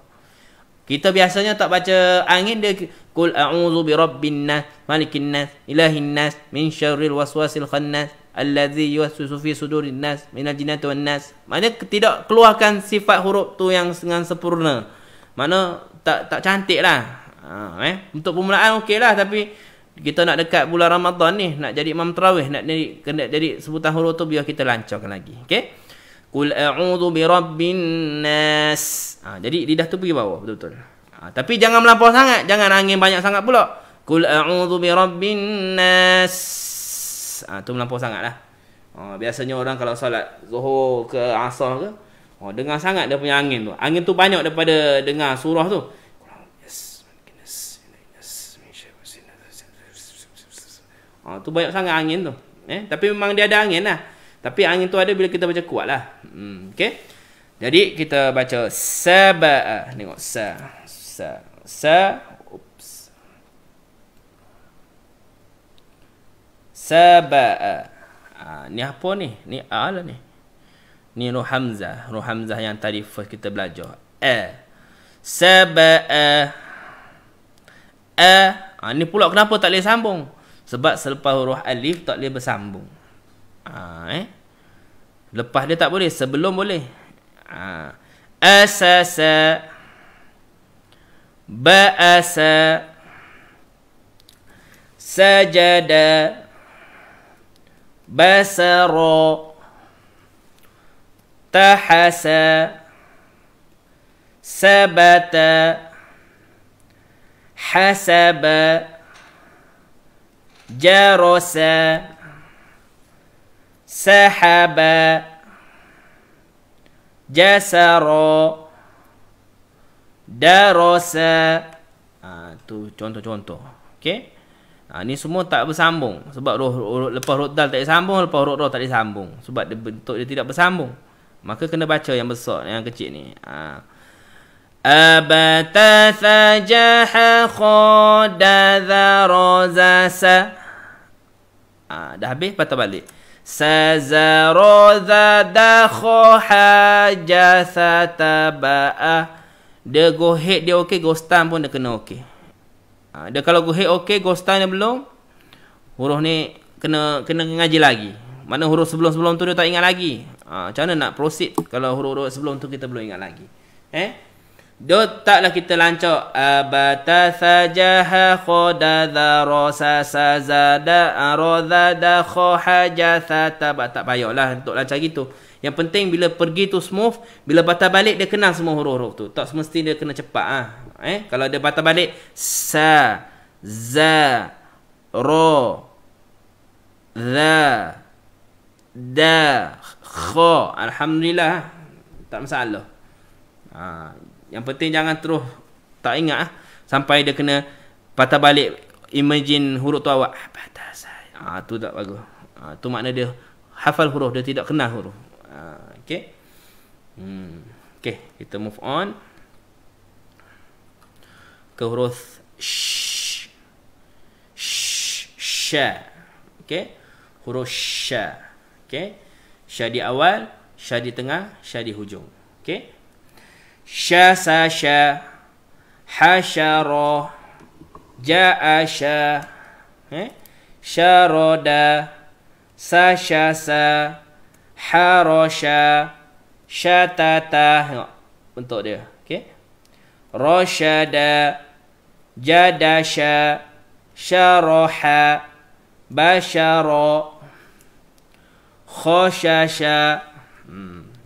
Kita biasanya tak baca angin, dia qul a'udzu birabbin nas, malikin nas, ilahin nas, min syarril waswasil khannas. allazi yuwaswisu fi sudurin nas minal jinnati wan nas. Maknanya tidak keluarkan sifat huruf tu yang dengan sempurna. Mana tak cantik lah. Untuk permulaan okeylah, tapi kita nak dekat bulan Ramadan ni, nak jadi imam tarawih, nak jadi sebutan huruf tu biar kita lancarkan lagi. Okey. Qul a'udzu birabbin nas. Jadi lidah tu pergi bawah betul-betul. Tapi jangan melampau sangat, jangan angin banyak sangat pula. Qul a'udzu birabbin nas. Tu melampau sangatlah. Biasanya orang kalau solat Zuhur ke Asar ke, dengar sangat dia punya angin tu. Angin tu banyak daripada dengar surah tu. Tu banyak sangat angin tu. Tapi memang dia ada angin lah. Tapi angin tu ada bila kita baca kuat lah. Okay. Jadi kita baca saba'a. Tengok Oops. Saba'a. Ni apa ni? Ni A lah ni. Ni Ruh Hamzah. Ruh Hamzah yang tadi first kita belajar. Saba'a. Ni pula kenapa tak boleh sambung? Sebab selepas huruf alif tak boleh bersambung. Lepas dia tak boleh, sebelum boleh. Asasa, ba'asa, sajada, basara, tahasa, sabata, hasaba, jarasa, sahaba, jasara, darasa. Tu contoh-contoh. Okey. Ni semua tak bersambung sebab lepas huruf dal tak disambung, lepas huruf ra tak disambung sebab dia bentuk dia tidak bersambung. Maka kena baca yang besar, yang kecil ni. Abata sajaha khadadha razasa. Dah habis, patah balik. Sazaroza dakho hajasa taba'a. Dia gohek dia okey, gostan pun dia kena okey. Dia kalau gohek okey, gostan dia belum, huruf ni kena ngaji lagi. Mana huruf sebelum-sebelum tu dia tak ingat lagi. Macam mana nak proceed kalau huruf-huruf sebelum tu kita belum ingat lagi? Dia taklah kita lancak. Abata sajaha khadadha rasa sazada aradada khahajatha taba. Tak payahlah untuk lancar gitu. Yang penting bila pergi tu smooth, bila patah balik dia kenal semua huruf-huruf tu. Tak semesti dia kena cepat. Kalau dia patah balik sa, za, ro, za, da, kha. Alhamdulillah, tak masalah. Yang penting jangan terus tak ingat sampai dia kena patah balik, imagine huruf tu awak. Tu tak bagus. Tu makna dia hafal huruf, dia tidak kenal huruf. Okey. Okey, kita move on ke huruf sya. Okey. Huruf sya. Okey. Sya di awal, sya di tengah, sya di hujung. Okey. Sya sasya, hasyara, ja'asya, syarada, sasyasa, harasya, syatata. Bentuk dia. Okey. Rasyada, jadasya, syaraha, basyara, khasyasya.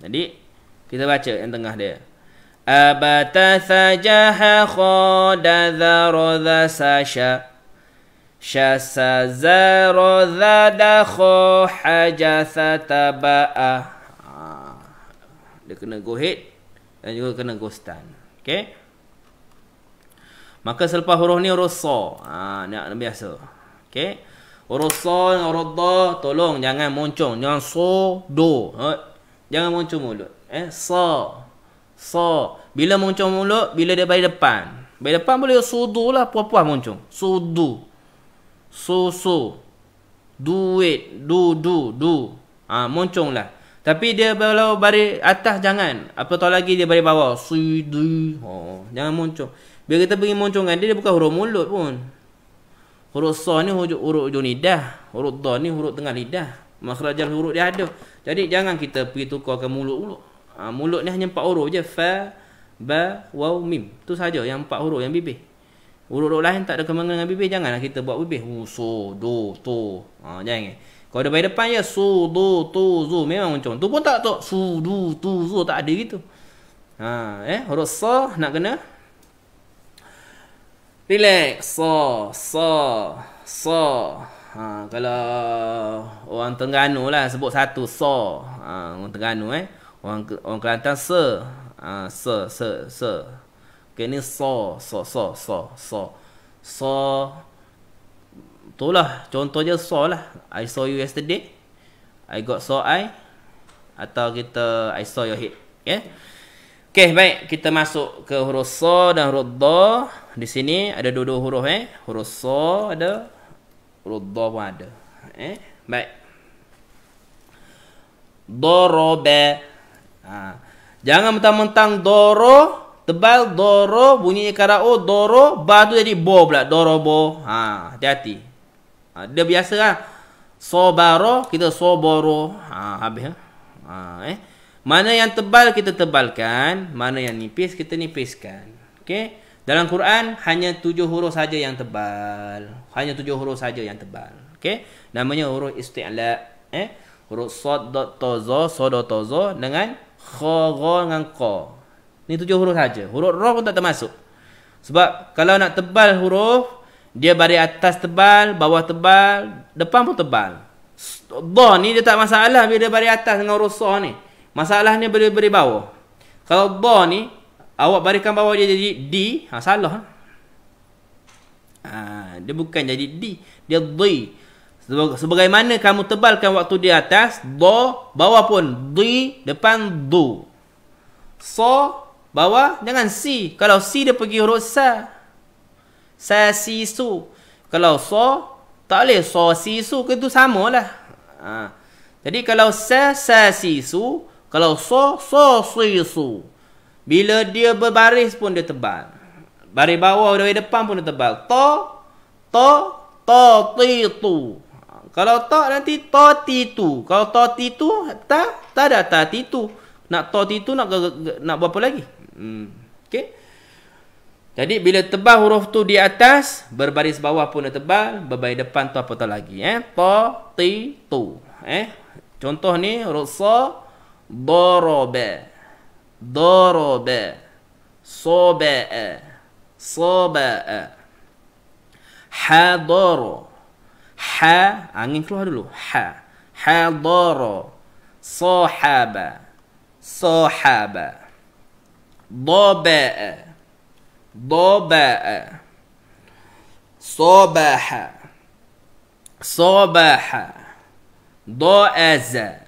Jadi kita baca yang tengah dia. Abata sajaha khadadha radha sasya syasa zarodha dakho hajasa taba'a. Dia kena go head dan juga kena go stand. Okay. Maka selepas huruf ni huruf sa. Ni biasa. Okay. Huruf sa dengan huruf da, tolong jangan moncong. Jangan so, do. Jangan moncong mulut. Sa. Bila moncong mulut, bila dia bagi depan. Bagi depan boleh sudu lah, puas-puas moncong. Sudu. So. Duit. Du. Moncong lah. Tapi dia kalau bari atas jangan. Apa tahu lagi dia bari bawah. Sudu. Jangan moncong. Bila kita pergi moncongan dia bukan huruf mulut pun. Huruf sa ni huruf ujung lidah. Huruf da ni huruf tengah lidah. Makhrajal huruf dia ada. Jadi jangan kita pergi tukarkan mulut. Mulut ni hanya 4 huruf je. Fa, ba, waw, mim. Tu saja yang 4 huruf yang bibir. Huruf lain tak ada kemana dengan bibir, janganlah kita buat bibir. So, do, to. Jangan. Kalau ada bayi depan je, so, do, to, zu. Memang macam tu pun tak tahu. Su, du, tu, zu. Tak ada gitu. Huruf sa nak kena relax. Sa. Kalau orang Terengganu lah sebut satu sa. Orang Terengganu Orang Kelantan se. Okay, ni so. Itulah contoh je so lah. I saw you yesterday. I got saw I. Atau kita I saw your head. Okay, baik. Kita masuk ke huruf so dan huruf do. Di sini ada dua-dua huruf Huruf so ada, huruf do pun ada. Baik. Dorobe. Jangan mentang-mentang doro tebal, doro bunyinya karao, doro ba tu jadi bo pula, dorobo. Hati-hati. Dia biasa lah. Sobaro kita soboro. Habis mana yang tebal kita tebalkan, mana yang nipis kita nipiskan. Okey. Dalam Quran hanya 7 huruf saja yang tebal. Hanya 7 huruf saja yang tebal. Okey. Namanya huruf isti'la. Huruf sad, dot, tozo, sodo, tozo dengan kha, gha dengan qa. Ni 7 huruf saja. Huruf ra pun tak termasuk. Sebab kalau nak tebal huruf, dia baris atas tebal, bawah tebal, depan pun tebal. Dha ni dia tak masalah bila dia baris atas dengan huruf sa ni. Masalahnya beri bawah. Kalau dha ni awak bariskan bawah dia jadi di, salah. Dia bukan jadi di, dia di. Sebagaimana kamu tebalkan waktu di atas, dha, bawah pun di, depan du. Sa bawah jangan si. Kalau si dia pergi huruf sa. Sa si su. Kalau sa tak boleh sa si su, ke itu samalah. Jadi kalau sa si su, kalau sa si su. Bila dia berbaris pun dia tebal. Baris bawah dari depan pun dia tebal. Ta ti tu. Kalau ta nanti ta ti tu. Kalau ta ti tu tak ada ta ti tu. Nak ta ti tu nak buat apa lagi? Okey. Jadi bila tebal huruf tu di atas, berbaris bawah pun dia tebal, berbaris depan tu apa tu lagi? Ta ti tu. Contoh ni huruf sa, dorobe, soba'a, soba'a. Hadoro. Ha, angin keluar dulu. Hadoro. Sahaba. Daba'a. Sabaha. Do'aza.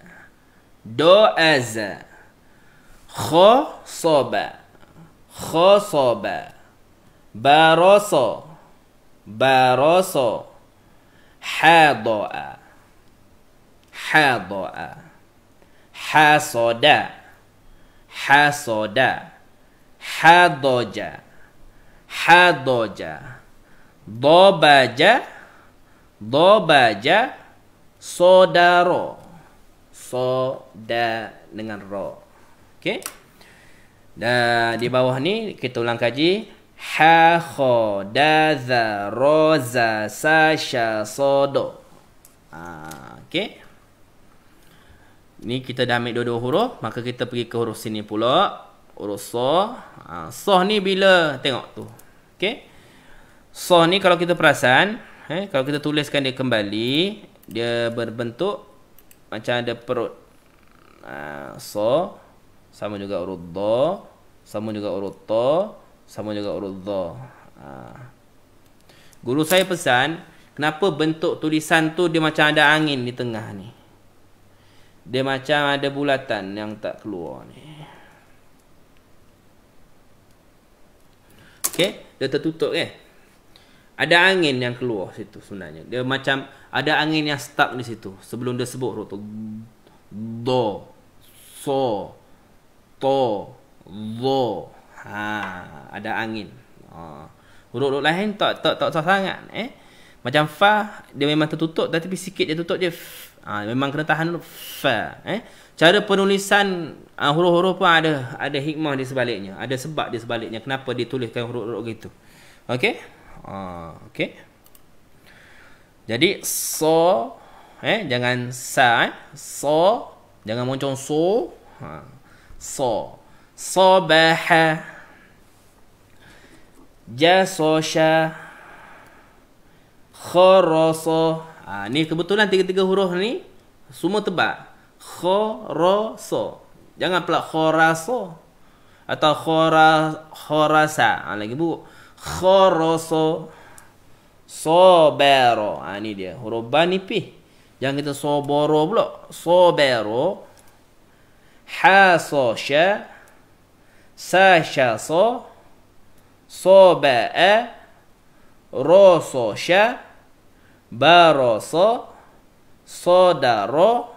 Khasaba. Barasa. Hada'a. Hasada. Hadoja. Dobaja. Sodaro. Soda dengan ro. Okey. Dan di bawah ni kita ulang kaji. Ha, kho, da, za, ro, za, sa, sha, sodo. Okey. Ni kita dah ambil dua-dua huruf. Maka kita pergi ke huruf sini pula. Huruf so. So ni bila tengok tu. Okey. So ni kalau kita perasan. Kalau kita tuliskan dia kembali. Dia berbentuk macam ada perut. So. Sama juga huruf do. Sama juga huruf to. Sama juga huruf dha. Guru saya pesan, kenapa bentuk tulisan tu dia macam ada angin di tengah ni. Dia macam ada bulatan yang tak keluar ni. Okey, dia tertutup kan? Ada angin yang keluar situ sebenarnya. Dia macam ada angin yang stuck di situ sebelum dia sebut huruf tu. Do, so, to, dho. Ada angin. Huruf-huruf lain tak sangat. Macam fa dia memang tertutup tapi sikit dia tutup je. Memang kena tahan dulu. Fa. Cara penulisan huruf-huruf pun ada hikmah di sebaliknya. Ada sebab di sebaliknya. Kenapa dituliskan huruf-huruf gitu. Okey? Okey. Jadi, so. Jangan sa. So. Jangan moncong so. So. Sobaha. Jasosha. Khoroso. Ni kebetulan tiga-tiga huruf ni semua tebal. Khoroso. Jangan pula khoraso atau khorasa. Lagi buruk. Khoroso. Sobero. Ni dia. Huruf ba nipih. Jangan kita soboro pula. Sobero. Hasosha. Sashaso. Soba'a. Rososha. Baroso. Sodaro.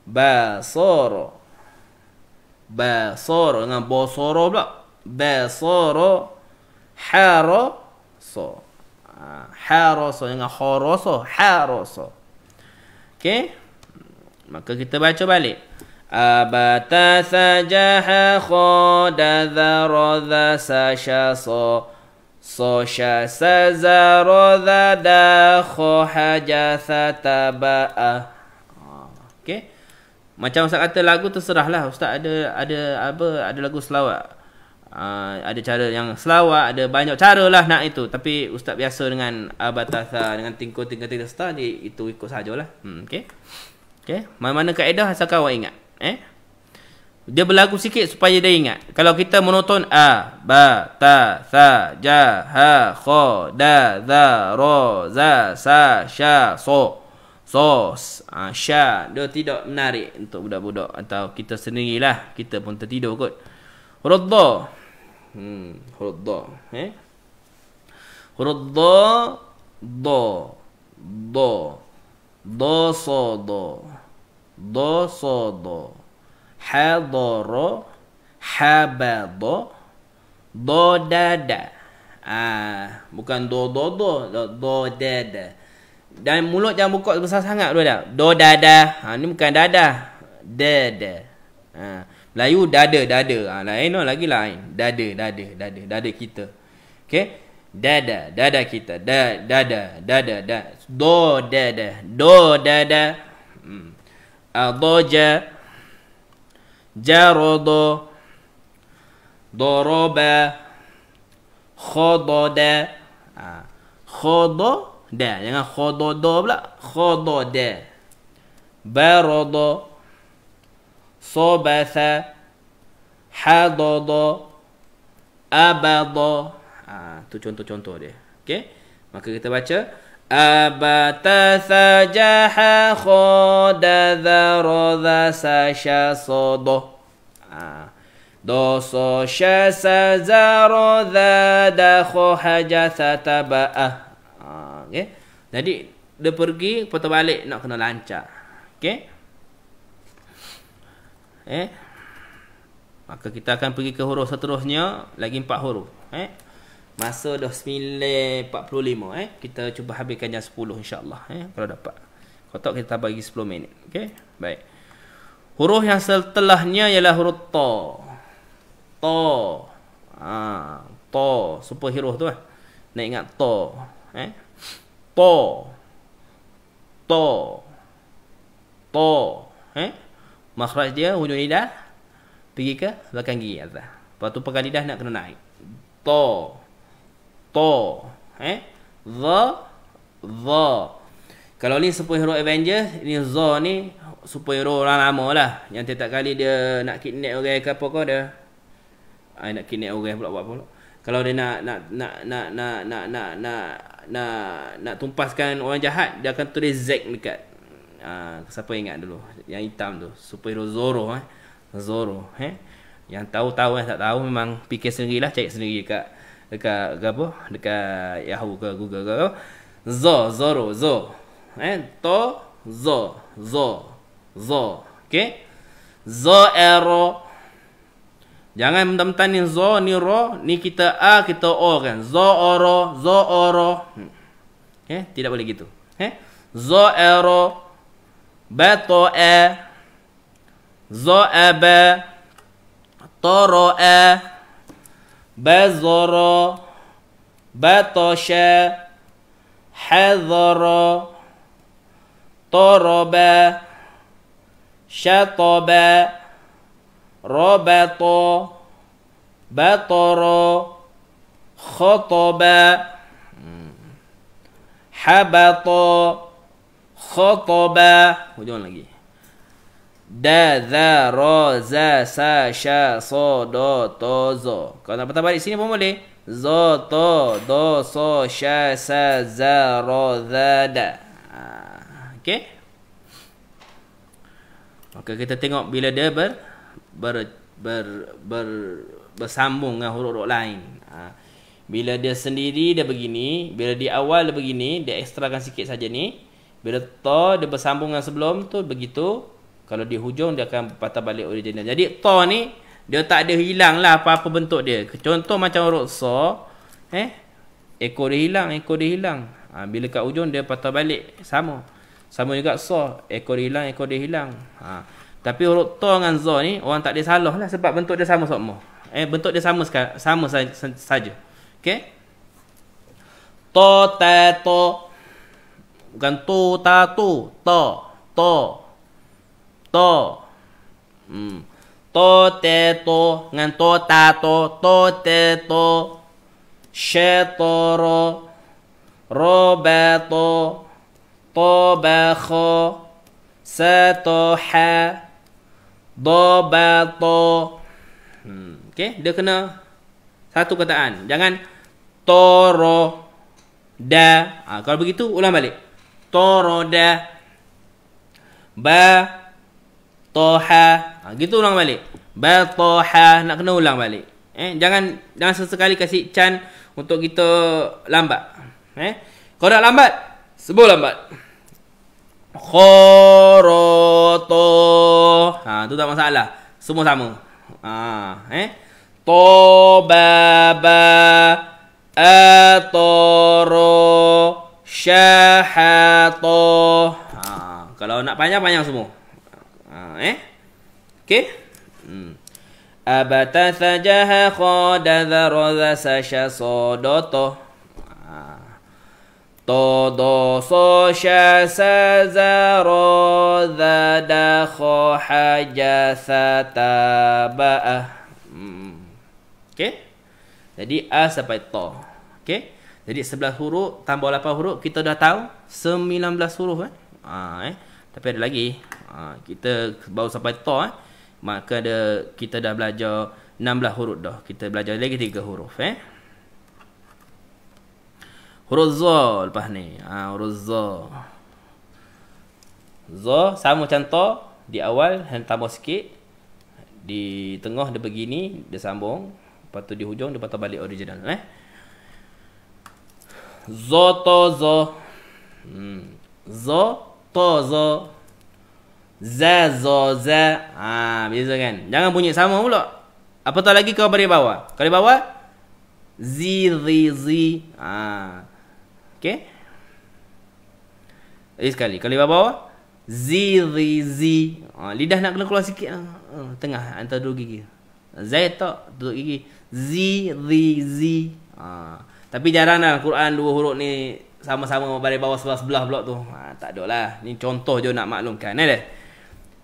Basoro. Basoro dengan bosoro pula. Basoro. Haroso. Haroso dengan horoso. Haroso. Okey. Maka kita baca balik. Abata sajaha khoda dharodha sashaso. Sosha sazarodha dakho hajatha taba'a. Okey. Macam Ustaz kata lagu terserahlah. Ustaz ada lagu selawat. Ada cara yang selawat, ada banyak cara lah nak itu. Tapi Ustaz biasa dengan abatasa, dengan tingkul-tingkul star, itu ikut sajalah. Okey. Okey. Mana-mana kaedah asalkan awak ingat. Dia berlagu sikit supaya dia ingat. Kalau kita monoton a, ba, ta, sa, ja, ha, kho, da, za, ro, za, sa, sha, so. Sya. Dia tidak menarik untuk budak-budak atau kita sendirilah. Kita pun tertidur kot. Huruf dha. Huruf dha. Huruf dha. Do. Do. Do so do. Do so do. Hadoro. Habado. Do dada. Bukan do do do. Do dada. Dan mulut jangan buka besar sangat dulu dah. Do dada. Ni bukan dada. Dada. Melayu dada. Lain lagi lain. Dada kita. Okey. Dada kita. Dada. Do dada. Adoja. Jarodo. Doroba. Khododa. Khodo. Jangan khododo pula. Khododa. Barodo. Sobasa. Hadodo. Abado. Tu contoh-contoh dia. Okey. Maka kita baca. Abata sajaha khoda dharodha sasha sodo. Doso syasa zarodha dakho hajatha taba'ah. Okay. Jadi dia pergi putar balik nak kena lancar. Okey. Maka kita akan pergi ke huruf seterusnya, lagi 4 huruf. Masa dah 9.45. Kita cuba habiskan jam 10 insya-Allah. Kalau dapat. Kalau tak kita bagi 10 minit. Okey. Baik. Huruf yang setelahnya ialah huruf ta. Ta. Ta, superhero tu lah. Nak ingat ta. To. Makhraj dia hujung lidah pergi ke belakang gigi atas. Lepas tu pegang lidah nak kena naik. To. Dha. Kalau ni superhero Avengers, ini Zha ni superhero orang lama lah. Yang tiap kali dia nak kidnap orang ke apa kau dia. Nak kidnap orang pula buat apa. Kalau dia nak tumpaskan orang jahat, dia akan tulis Z dekat. Siapa ingat dulu yang hitam tu, superhero Zoro. Zoro. Yang tahu tak tahu memang fikir sendirilah, cari sendiri dekat apa, dekat Yahoo ke Google ke. Zoro. To zo. Okey. Zoero. Jangan mentang-mentang ni zo ni ro, ni kita a kita o kan. Zooro. Okey, tidak boleh gitu. Zoero. bata'a, za'aba, tara'a, bazara, batasha, hadara, taraba, syataba, rabata, batara, khataba, habata, khataba. Hujung lagi. Da, za, ra, za, sa, sya, so, do, to, zo. Kalau nak patah balik sini pun boleh. Zo, to, do, so, sya, sa, za, ra, za, da. Okey. Maka kita tengok bila dia bersambung dengan huruf-huruf lain. Bila dia sendiri dia begini, bila di awal dia begini, dia ekstrakan sikit saja ni. Bila ta dia bersambung dengan sebelum tu begitu. Kalau di hujung dia akan patah balik original. Jadi ta ni dia tak ada hilang lah apa-apa bentuk dia. Contoh macam huruf sa, ekor dia hilang. Bila kat hujung dia patah balik sama. Sama juga sa, ekor dia hilang. Tapi huruf ta dengan za ni orang tak ada salah lah sebab bentuk dia sama semua. Bentuk dia sama saja. Okey. Ta, ta, ta. Bukan tu, ta, tu. Ta, ta. Ta. Ta, te, to. Dengan ta, ta, to. Ta, te, to. Syatara. Rabata. Tabakha. Sataha. Dabata. Okey, dia kena satu kataan. Jangan toro da. Kalau begitu ulang balik. Toro da. Ba toha. Gitu ulang balik. Ba toha. Nak kena ulang balik. Jangan sesekali kasih can untuk kita lambat. Kalau nak lambat, sebut lambat. Khoroto. Tu tak masalah. Semua sama. Tobaba, atoro, syahato. Kalau nak panjang-panjang semua. Okey. Abata sajaha khadadha raza sasha sodoto. Todo so sya saza roza dakho hajasa taba'ah. Okey. Jadi a sampai ta. Okey. Jadi 11 huruf tambah 8 huruf kita dah tahu 19 huruf Tapi ada lagi. Kita baru sampai ta maka kita dah belajar 16 huruf dah. Kita belajar lagi 3 huruf Huruf za lepas ni. Huruf za. Za sama macam ta di awal hang tambah sikit. Di tengah dia begini, dia sambung. Lepas tu di hujung dia patah balik original. Za ta za. Za ta za. Za za za. Beza kan? Jangan bunyi sama pula. Apatah lagi kau beri bawah. Kalau di bawah zi zi zi. Okey. Lagi sekali. Kalau di bawah zi zi zi. Lidah nak kena keluar sikit. Tengah antara dua gigi. Zai tak duduk gigi. Zi zi zi. Tapi jarang dalam Quran dua huruf ni sama-sama bari bawah sebelah-sebelah pula tu. Tak ada lah. Ni contoh je nak maklumkan.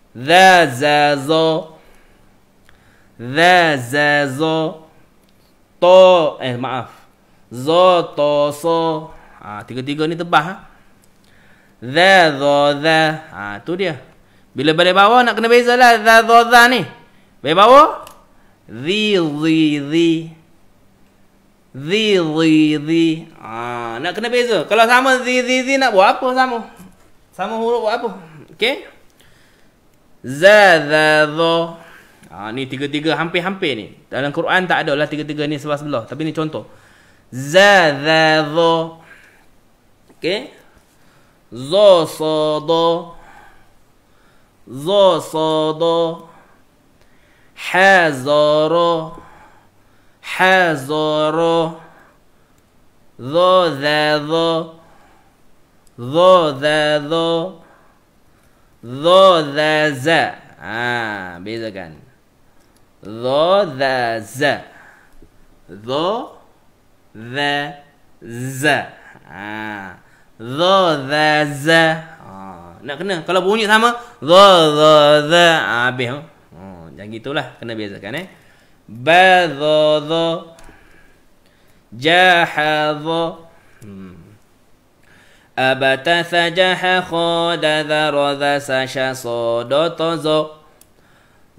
Za za zo. Za za zo. To. Maaf. Zo to so. Tiga-tiga ni tebah. Za zo za. Tu dia. Bila balik bawah nak kena beza lah. Za zo za ni. Balik bawah. Zi zi zi. Zi zi zi. Nak kena beza. Kalau sama zi zi zi nak buat apa sama? Sama huruf buat apa? Okey. Za za zo. Ni tiga-tiga hampir-hampir ni. Dalam Quran tak ada lah tiga-tiga ni sebelah-sebelah. Tapi ni contoh. Za za zo. Okey. Zo so do. Zo so do. Ha zo ro. Ha zo ro. Zo za zo. Zo za zo. Dha za za. Bezakan. Dha za za. Dha za za. Dha za za. Nak kena. Kalau bunyi sama, dha za za. Habis. Jangan gitulah, kena bezakan ba dha dha. Jahadha. Abatha jaha khada dharada sasha sodoto zo.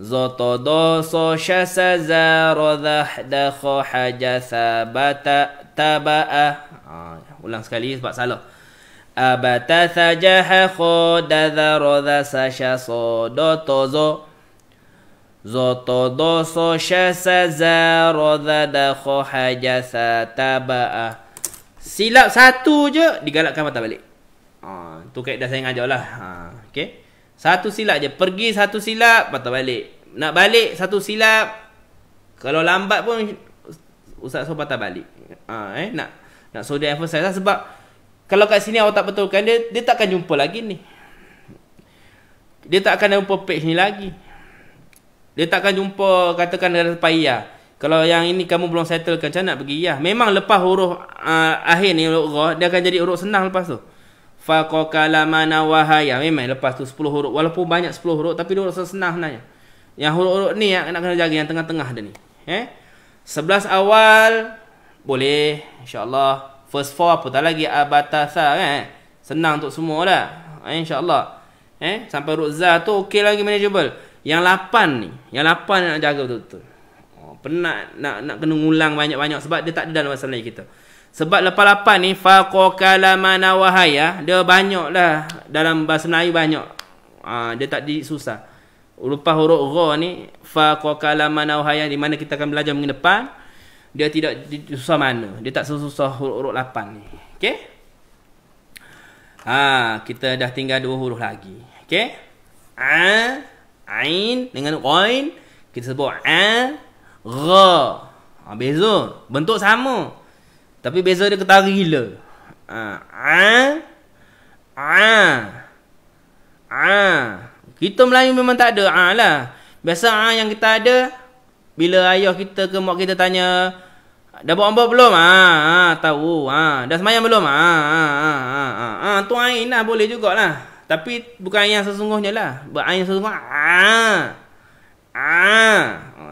Zoto do so shasa zarada hda kho hajatha bata taba'a. Ulang sekali sebab salah. Abatha jaha khada dharada sasha sodoto zo. Zoto do so shasa zarada kho hajatha taba'a. Silap satu je digalakkan patah balik. Tu kaedah saya ngajar lah. Okay. Satu silap je. Pergi satu silap, patah balik. Nak balik satu silap. Kalau lambat pun Ustaz suruh patah balik. Nak suruh dia emphasize lah. Sebab kalau kat sini awak tak betulkan, dia takkan jumpa lagi ni. Dia tak akan jumpa page ni lagi. Dia takkan jumpa, katakan dalam payah. Kalau yang ini kamu belum settlekan, macam nak pergi ya. Memang lepas huruf akhir ni, huruf ra, dia akan jadi huruf senang lepas tu. Faqalamana wahaya. Memang lepas tu 10 huruf. Walaupun banyak 10 huruf, tapi huruf senang sebenarnya. Yang huruf-huruf ni yang nak kena jaga, yang tengah-tengah dia ni. 11 awal, boleh. InsyaAllah. First 4, apa tak lagi? Abatasa kan. Senang untuk semua dah. InsyaAllah. Sampai huruf za tu, okey lagi manageable. Yang 8 ni. Yang 8 nak jaga betul-betul. Penat nak kena ngulang banyak-banyak sebab dia tak ada dalam bahasa Melayu kita. Sebab lepas 8 ni faqalamana wahaya, dia banyak lah dalam bahasa Melayu banyak. Dia tak susah. Lepas huruf ra ni faqalamana wahaya, di mana kita akan belajar minggu depan, dia tidak susah mana. Dia tak susah huruf 8 ni. Okey? Kita dah tinggal 2 huruf lagi. Okey? Ain dengan ghain kita sebut ra. Beza. Bentuk sama. Tapi beza dia ketara gila. Kita Melayu memang tak ada lah. Biasa yang kita ada, bila ayah kita ke mak kita tanya, dah buat apa belum? Tahu. Dah semayang belum? Tu ain lah, boleh jugalah. Tapi bukan yang sesungguhnya lah. Ain sesungguhnya.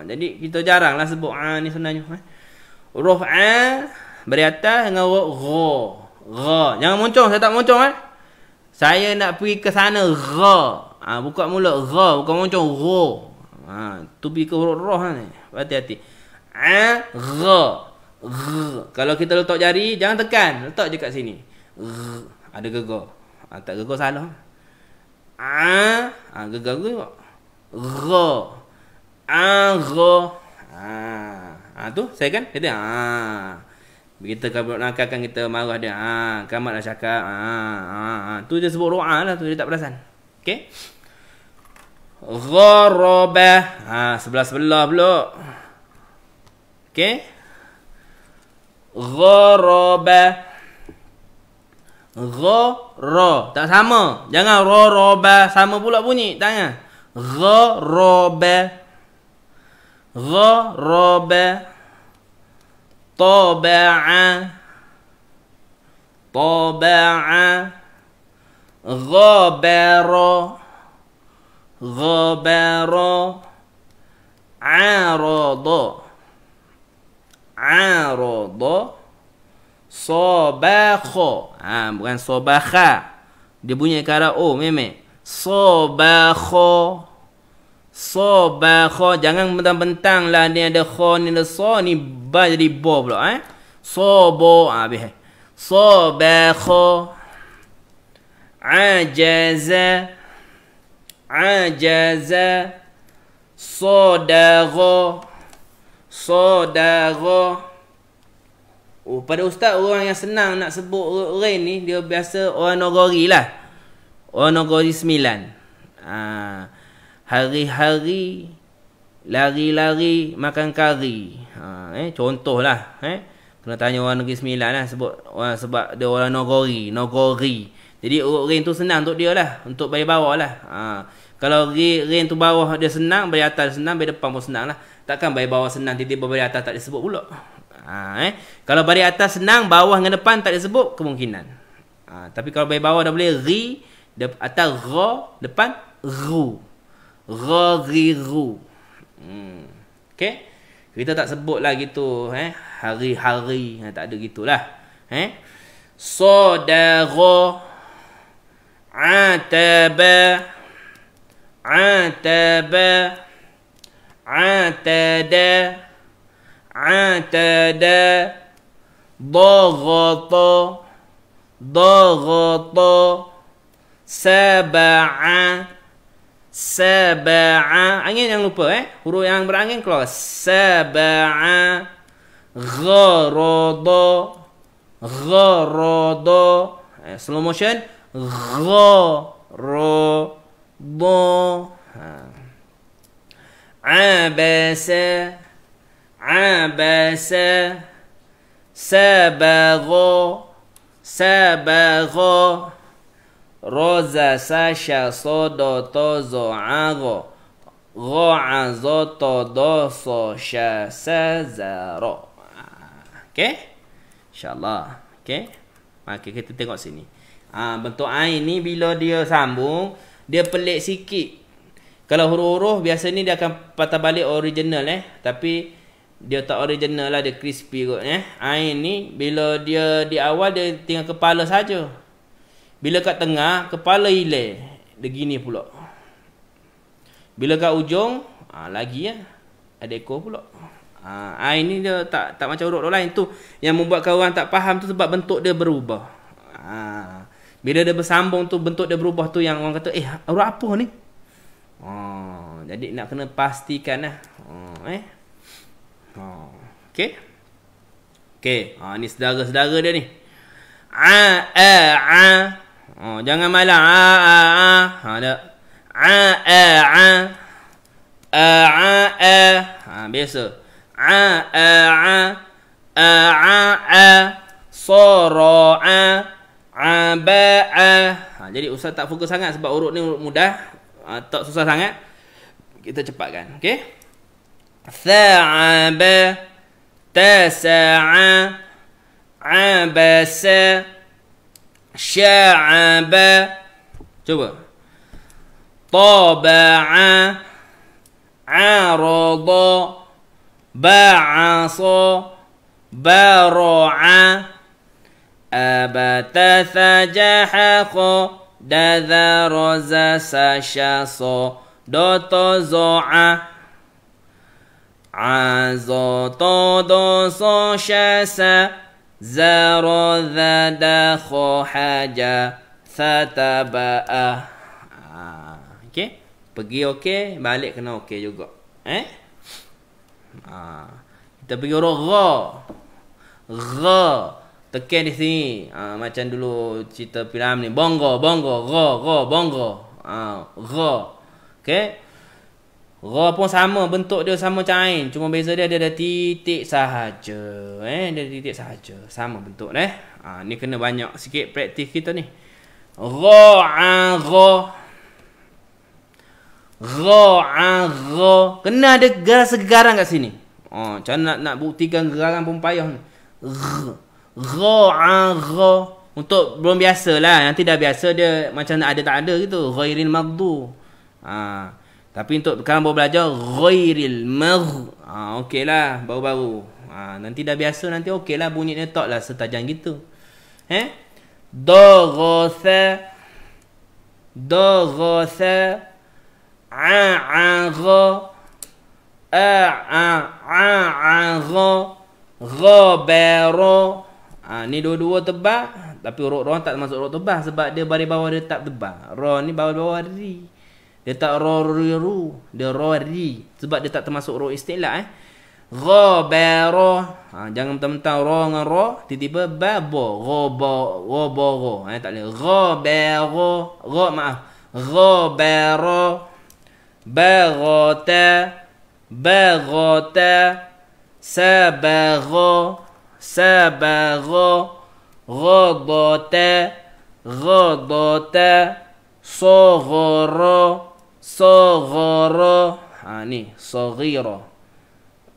Jadi kita jarang lah sebut ni sebenarnya. Huruf beri atas dengan huruf ra. Jangan moncong, saya tak moncong Saya nak pergi ke sana ra. Buka mulut ra, bukan moncong ra. Tu pergi ke huruf ra ni. Hati-hati. Ra. Kalau kita letak jari, jangan tekan, letak je kat sini. Ada gegar. Tak gegar salah. Gegar juga. Ra. Tu saya kan kata kita kalau nak akan kita marah dia. Kamat dah cakap. Tu je sebut ro'a lah, tu dia tak perasan. Okey. Gharaba. Sebelah pula. Okey. Gharaba. Ra. Tak sama. Jangan roba sama pula bunyi. Tangan. Gharaba. Gharaba. Taba'a. Taba'a. Ghabara. Ghabara. Arada. Arada. Sabakha. Bukan sabakha. Dia bunyi kara o memang. Sabakha. Sabakha. Jangan bentang-bentang lah. Ni ada kha, ni ada sa, ni ba jadi ba pula. Sabo. Habis. Sabakha. Ajaza. Ajaza. Sodagha. Sodagha. Pada ustaz, orang yang senang nak sebut rain ni, dia biasa orang Nagari lah. Orang Nagari 9. Hari-hari lari-lari makan kari. Contohlah. Kena tanya orang Negeri Sembilan lah sebut sebab dia orang Nagari. Nagari. Jadi urut ring tu senang untuk dia lah, untuk baris bawah lah. Kalau ring tu bawah dia senang, baris atas senang, baris depan pun senang lah. Takkan baris bawah senang, tiba-tiba baris atas tak disebut pula. Kalau baris atas senang, bawah dengan depan tak disebut, kemungkinan. Tapi kalau baris bawah dah boleh, ri, atas ra, depan ru. Ra, ri, ru. Okay? Kita tak sebut lah gitu. Hari-hari. Tak ada gitulah. Sodara. Ataba. Ataba. Atada. Atada. Darata. Darata. Saba'a. Saba'a. Angin yang lupa huruf yang berangin keluar. Saba'a. Gharada. Gharada. Slow motion. Gharada. Abasa. Abasa. Sabagha. Sabagha. Roza, Sasha, Sodo, Tozo, Ago, Ro'a, Zoto, Doso, Sha, Sazaro. Okay? InsyaAllah. Okay? Okay, kita tengok sini. Bentuk ain ni bila dia sambung, dia pelik sikit. Kalau huruf-huruf, biasa ni dia akan patah balik original Tapi dia tak original lah, dia crispy kot Ain ni, bila dia di awal, dia tinggal kepala saja. Bila kat tengah, kepala hilang. Dia gini pula. Bila kat ujung, lagi ada ekor pula. Ini dia tak macam huruf lain tu. Yang membuatkan orang tak faham tu sebab bentuk dia berubah. Bila dia bersambung tu, bentuk dia berubah tu yang orang kata, huruf apa ni? Jadi nak kena pastikan lah. Okay? Okay. Ni saudara-saudara dia ni. Jangan malang. Ada. Biasa. Sara'a. Aba'a. Jadi ustaz tak fokus sangat sebab urut ni urut mudah. Tak susah sangat. Kita cepatkan. Okey. Tha'aba. Tasa'a. Abasa. Sya'aba. Cuba. Taba'a. Arada. Ba'asa. Bara'a. Abatatha jahaqa. Dadha raza sashaso. Doto zo'a. Azoto doso syasa. Zara dhada khohaja Sataba'ah. Okay. Pergi okey, balik kena okey juga. Kita pergi huruf Gha. Gha. Tekan di sini. Macam dulu cerita Piram ni. Bongo, bongo, Gha, Gha, bongo. Gha. Okay. Ra pun sama, bentuk dia sama macam ain, cuma beza dia ada titik sahaja. Dia ada titik sahaja. Sama bentuk ni kena banyak sikit praktis kita ni. Ra'a gha. Ra'a gha. Kena ada segarang kat sini. Macam nak buktikan geraran pun payah ni. Ra'a gha. Untuk belum biasa lah. Nanti dah biasa dia macam ada tak ada gitu. Ghairil maghdu. Tapi untuk sekarang baru belajar ghairil magh. Okey lah baru-baru. Nanti dah biasa, nanti okey lah bunyi dia tak lah setajam gitu. Daghatha. Daghatha. A'agha. A'agha. Ghabara. Ni dua-dua tebal, tapi huruf ra tak masuk huruf tebal sebab dia baris bawah dia tak tebal. Ra ni bawah ri. Dia tak ru, dia ri sebab dia tak termasuk huruf istilah Ghabara. Jangan mentang-mentang ra dengan ra tiba-tiba ba ghabara. Tak boleh. Ghabara. Ra maaf. Ghabara. Baghata. Baghata. Sabagha. Sabagha. Ghadata. ghadata, saghara, saghara. Ni saghira.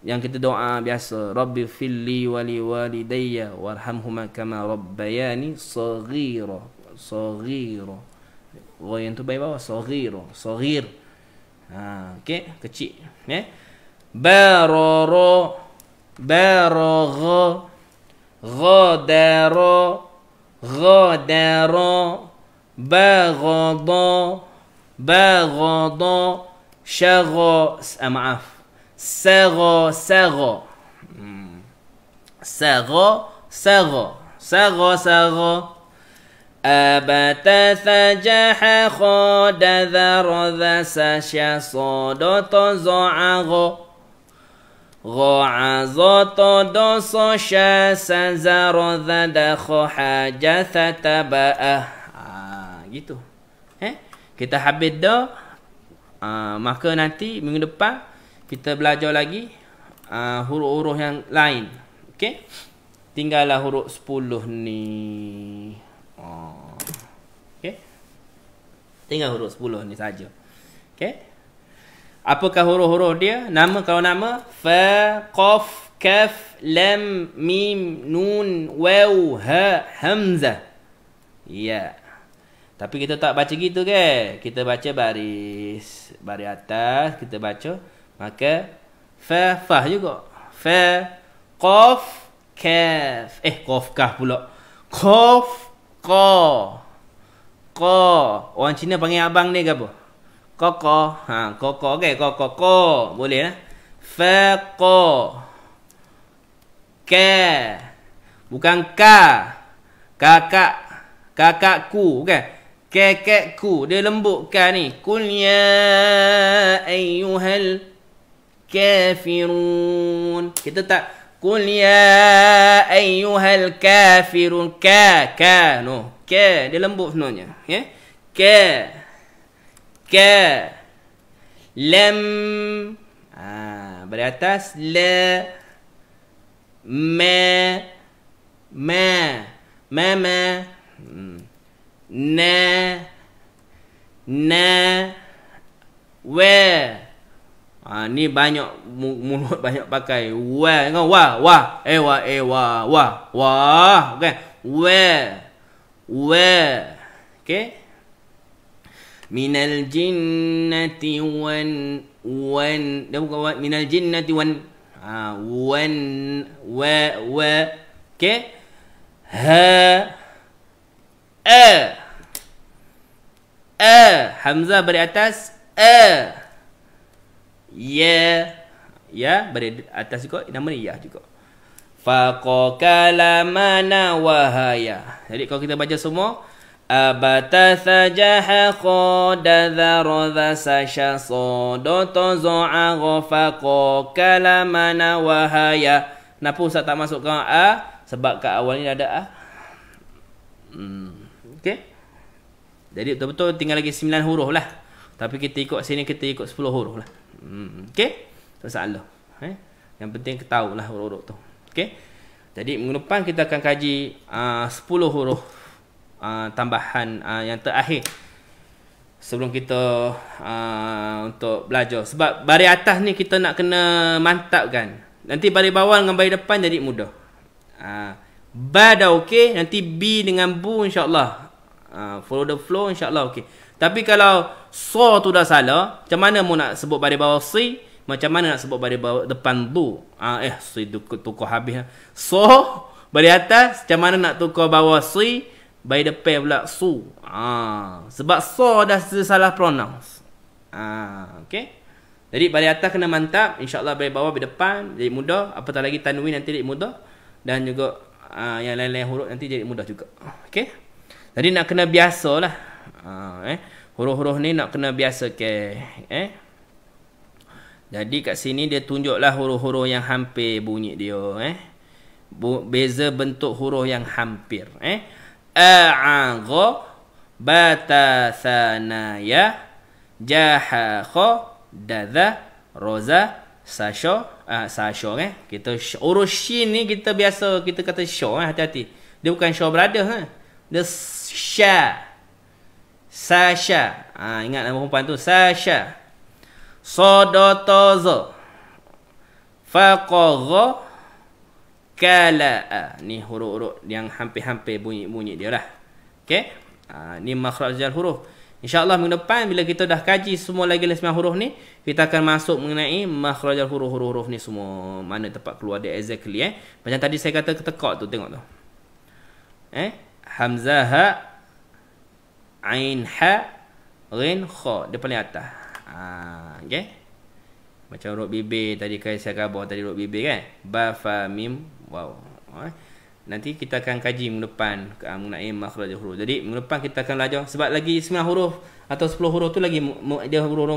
Yang kita doa biasa, Rabbi filli wali walidayya warhamhuma kama rabbayani saghira. Saghira. Ra yang tu baik bawah, saghira, saghir. Okey, kecil. Barara, baragha, ghadara, ghadara, baghada, baghada, syagha, maaf, sagha, sagha, sagha, sagha, sagha, sagha. Abata sajaha khada dharza sasya sodoto zo'agho Gho'azoto doso sya sanzarodha dakho hajatha taba'ah. Gitu. Kita habis dah. Maka nanti minggu depan kita belajar lagi huruf-huruf yang lain. Okey? Tinggallah huruf 10 ni. Okey? Tinggal huruf 10 ni saja. Okey? Apakah huruf-huruf dia? Nama, kalau nama fa, qaf, kaf, lam, mim, nun, waw, ha, hamzah. Ya. Tapi kita tak baca gitu ke? Kita baca baris atas, kita baca. Maka fa, fa juga. Fa, qaf, kaf. Qaf, kaf pula. Qaf, qa. Qa. Orang Cina panggil abang ni ke apa? Koko. Koko ke? Koko. Ko. Boleh lah. Fa, ko. Ka. Bukan ka. Kakak. Kakakku. Bukan. Kakakku. Dia lembut ka ni. Kul ya ayyuhal kafirun. Kita tak. Kul ya ayyuhal kafirun. Ka. Ka. No. Ka. Dia lembut sebenarnya. Ya. Ka. Ka, lam, beri atas, la, ma, mama, na, wa. Ni banyak mulut banyak pakai. Wa, kan? Wa. Wa. Okay. Wa. Okay. Minal jinnati wan dia bukan wan, minal jinnati wan wa okey. Ha, hamzah beri atas, ya beri atas juga, nama ni ya juga. Faqa kalamana wahaya. Jadi kalau kita baca semua, abata sajaha khada dharza sasha sodoto zo'a ghafaqa kalamana wahaya. Kenapa Ustaz tak masukkan sebab kat awal ni ada okey. Jadi betul-betul tinggal lagi 9 huruf lah. Tapi kita ikut sini, kita ikut 10 huruf lah. Okey, tak salah. Yang penting ketahui lah huruf-huruf tu. Okey. Jadi minggu depan kita akan kaji 10 huruf tambahan yang terakhir sebelum kita untuk belajar. Sebab baris atas ni kita nak kena mantapkan. Nanti baris bawah dengan baris depan jadi mudah. Ba dah okey, nanti B dengan bu insya-Allah. Follow the flow insya-Allah okey. Tapi kalau so tu dah salah, macam mana mu nak sebut baris bawah C? Macam mana nak sebut baris bawah depan bu? C tukar habis. So baris atas, macam mana nak tukar bawah C? By the pair pula su. Sebab so dah salah pronounce. Okay. Jadi baris atas kena mantap. InsyaAllah baris bawah di depan jadi mudah. Apatah lagi tanwin nanti jadi mudah. Dan juga yang lain-lain huruf nanti jadi mudah juga. Okay. Jadi nak kena biasa lah. Huruf-huruf ni nak kena biasa ke. Jadi kat sini dia tunjuklah huruf-huruf yang hampir bunyi dia. Beza bentuk huruf yang hampir. A'agha, bata sanaya, jaha kha, dadha, roza, sasho. Sasho kita urus shin ni kita biasa kita kata sho. Hati-hati. Dia bukan show brother. Dia sya. Sasha. Ingat nama perempuan tu. Sasha. Sodotozo. Faqagha. Kala'a. Ni huruf-huruf yang hampir-hampir bunyi-bunyi dia lah. Okay. Ni makhrajal huruf. InsyaAllah minggu depan bila kita dah kaji semua lagi 9 huruf ni, kita akan masuk mengenai makhrajal huruf-huruf ni semua. Mana tempat keluar dia exactly. Macam tadi saya kata ketekak tu. Tengok tu. Hamzah, ha, Ain, ha, Ghin, kha. Dia paling atas. Okay. Macam huruf bibir tadi saya khabar tadi huruf bibir kan. Ba, fa, mim, waw. Nanti kita akan kaji minggu depan mengenai makhraj huruf. Jadi minggu depan kita akan belajar sebab lagi 9 huruf atau 10 huruf tu lagi dia huruf-huruf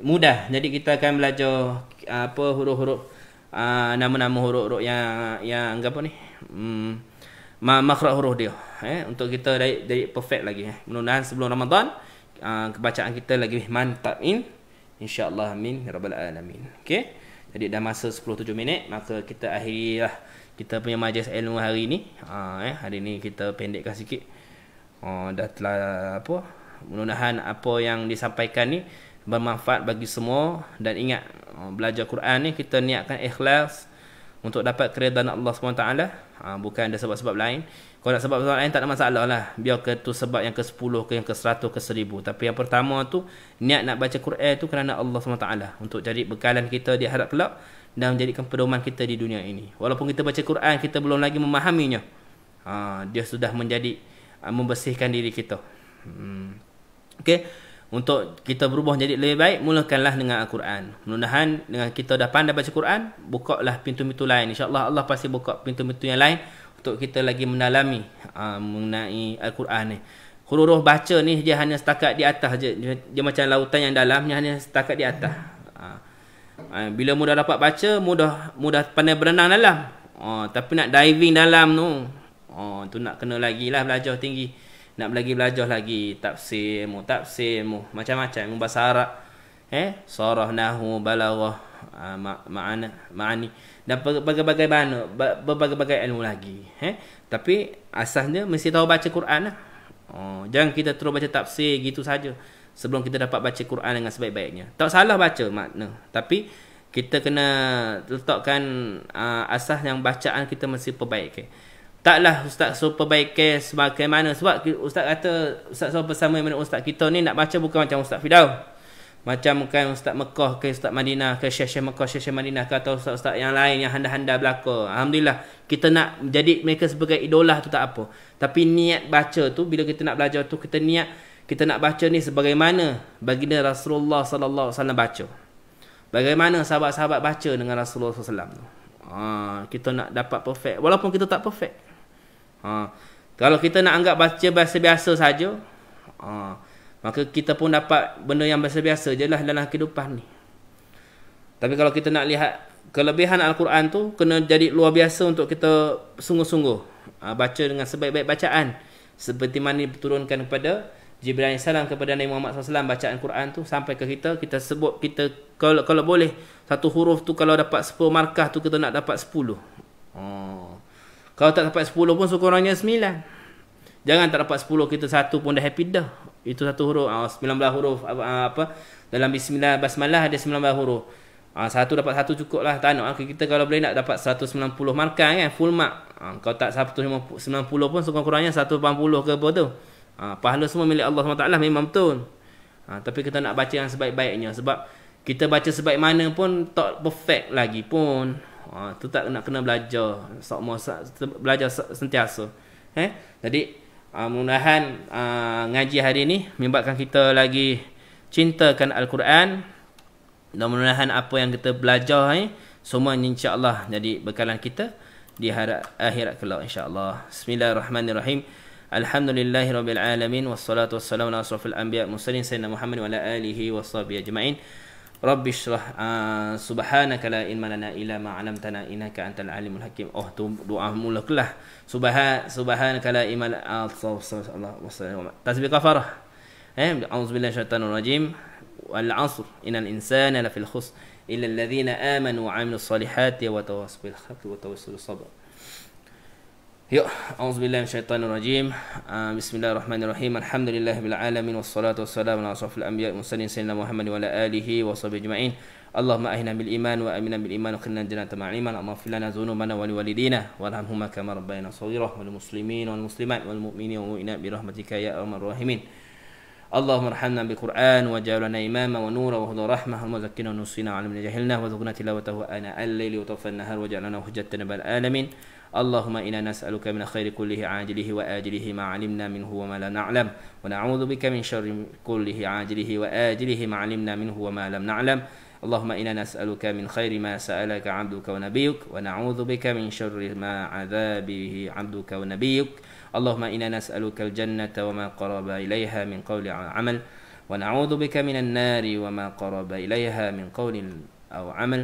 mudah. Jadi kita akan belajar apa huruf-huruf nama-nama huruf-huruf yang apa ni? Makhraj huruf dia. Untuk kita dari perfect lagi. Mudah-mudahan sebelum Ramadan kebacaan kita lagi mantap insya-Allah amin ya rabbal alamin. Okey. Jadi dah masa 10:07 minit, maka kita akhirilah kita punya majlis ilmu hari ni. Hari ni kita pendekkan sikit. Dah telah apa? Mudah-mudahan apa yang disampaikan ni bermanfaat bagi semua dan ingat belajar Quran ni kita niatkan ikhlas untuk dapat keridaan Allah SWT. Bukan ada sebab-sebab lain. Kalau nak sebab-sebab lain tak ada masalah lah. Biar ke tu sebab yang ke-10 ke yang ke-100 ke 1000. Tapi yang pertama tu niat nak baca Quran tu kerana Allah SWT, untuk jadi bekalan kita di akhirat kelak dan menjadikan pedoman kita di dunia ini. Walaupun kita baca Quran kita belum lagi memahaminya, dia sudah menjadi membersihkan diri kita. Okey. Untuk kita berubah jadi lebih baik, mulakanlah dengan Al-Quran. Mudah-mudahan dengan kita dah pandai baca Quran, bukalah pintu-pintu lain. InsyaAllah Allah pasti buka pintu-pintu yang lain untuk kita lagi mendalami mengenai Al-Quran ni. Huruf baca ni dia hanya setakat di atas je. Dia macam lautan yang dalam, dia hanya setakat di atas. Bila mudah dapat baca, mudah pandai berenang dalam. Tapi nak diving dalam tu nak kena lagi lah belajar tinggi. Nak belajar lagi tafsir, macam-macam bahasa Arab. Sarah, nahwu, balaghah, ma'ani dan berbagai-bagai ilmu lagi. Tapi asasnya mesti tahu baca Quran lah. Jangan kita terus baca tafsir gitu saja sebelum kita dapat baca Quran dengan sebaik-baiknya. Tak salah baca makna, tapi kita kena letakkan asas yang bacaan kita mesti perbaiki. Taklah ustaz suruh perbaiki sebagaimana, sebab ustaz kata ustaz suruh bersama dengan ustaz kita ni nak baca bukan macam ustaz Firdaus, macam bukan ustaz Mekah ke ustaz Madinah ke syekh Mekah, syekh Madinah ke atau ustaz-ustaz yang lain yang handal-handal belaka. Alhamdulillah kita nak jadi mereka sebagai idola tu tak apa, tapi niat baca tu bila kita nak belajar tu kita niat kita nak baca ni sebagaimana baginda Rasulullah sallallahu alaihi wasallam baca, bagaimana sahabat-sahabat baca dengan Rasulullah sallallahu alaihi wasallam. Kita nak dapat perfect walaupun kita tak perfect. Kalau kita nak anggap baca biasa-biasa saja, maka kita pun dapat benda yang biasa-biasa je lah dalam kehidupan ni. Tapi kalau kita nak lihat kelebihan Al-Quran tu, kena jadi luar biasa untuk kita sungguh-sungguh baca dengan sebaik-baik bacaan, seperti mana diturunkan kepada Jibril AS kepada Nabi Muhammad SAW. Bacaan Quran tu sampai ke kita sebut, kita kalau boleh satu huruf tu kalau dapat 10 markah tu kita nak dapat 10. Kalau tak dapat 10 pun sekurangnya 9. Jangan tak dapat 10 kita satu pun dah happy dah. Itu satu huruf. 19 huruf apa dalam bismillah basmalah ada 19 huruf. Satu dapat satu cukup lah. Tak nak kita kalau boleh nak dapat 190 markah kan, full mark. Kalau tak 190 pun sekurang-kurangnya 180 ke apa tu. Pahala semua milik Allah SWT memang betul. Tapi kita nak baca yang sebaik-baiknya, sebab kita baca sebaik mana pun tak perfect lagi pun. Tu tak nak kena belajar, belajar sentiasa. Jadi mudah-mudahan ngaji hari ni menyebabkan kita lagi cintakan Al-Quran, dan mudah-mudahan apa yang kita belajar semua insya-Allah jadi bekalan kita di akhirat kelak insya-Allah. Bismillahirrahmanirrahim. Alhamdulillahirabbil alamin wassalatu wassalamu ala asrofil anbiya mursalin sayyidina Muhammad wa ala alihi washabihi ajmain. Rabbi syrah subhanaka la ilma lana illa ma 'allamtana innaka antal alimul hakim. Tu doa mulalah. Subhanaka la ilma lana tasbih kafarah. A'udzubillahi minasyaitanir rajim. Wal 'asr innal insana lafil khusr illa alladhina amanu wa 'amilus solihati wa tawassaw bil haqqi wa tawassaw bis sabr. Yuk, auzubillahi minasyaitonir rajim. Bismillahirrahmanirrahim. Alhamdulillahirabbil alamin wassalatu wassalamu ala asrofil anbiya'i wal mursalin sayyidina Muhammad wa ala alihi wa sahbihi ajma'in. Allahumma ahina bil iman wa amina bil iman wa qina jannata ma'al iman. Allahumma ighfir lana dhunubana wa liwalidina warhamhuma kama rabbayana shaghira wal muslimin wal muslimat wal mu'minina wal mu'minat bi rahmatika ya arhamar rahimin. اللهم ارحمنا بالقرآن وجعلنا إماما ونورا وهدى رحمة ومذكرنا ونصينا على من جهلنا وذقنا تلاوته آناء الليل وطرف النهار وجعلنا حجة بالعالمين اللهم إنا نسألك من خير كله عاجله وآجله ما علمنا منه وما لا نعلم ونعوذ بك من شر كله عاجله وآجله ما علمنا منه وما لم نعلم اللهم إنا نسألك من خير ما سألك عبدك ونبيك ونعوذ بك من شر ما عذى به عبدك ونبيك اللهم إنا نسألك الجنة وما قرب إليها من قول عمل ونعوذ بك من النار وما قرب إليها من قول أو عمل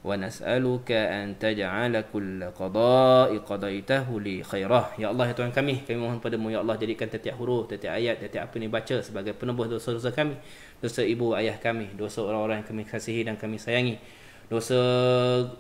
ونسألك أن تجعل كل قضاء قضيته لي خيرah. Ya Allah, ya Tuhan kami mohon padamu ya Allah, jadikan setiap huruf, setiap ayat, setiap apa yang dibaca sebagai penebus dosa-dosa kami, dosa ibu ayah kami, dosa orang-orang yang kami kasihi dan kami sayangi, dosa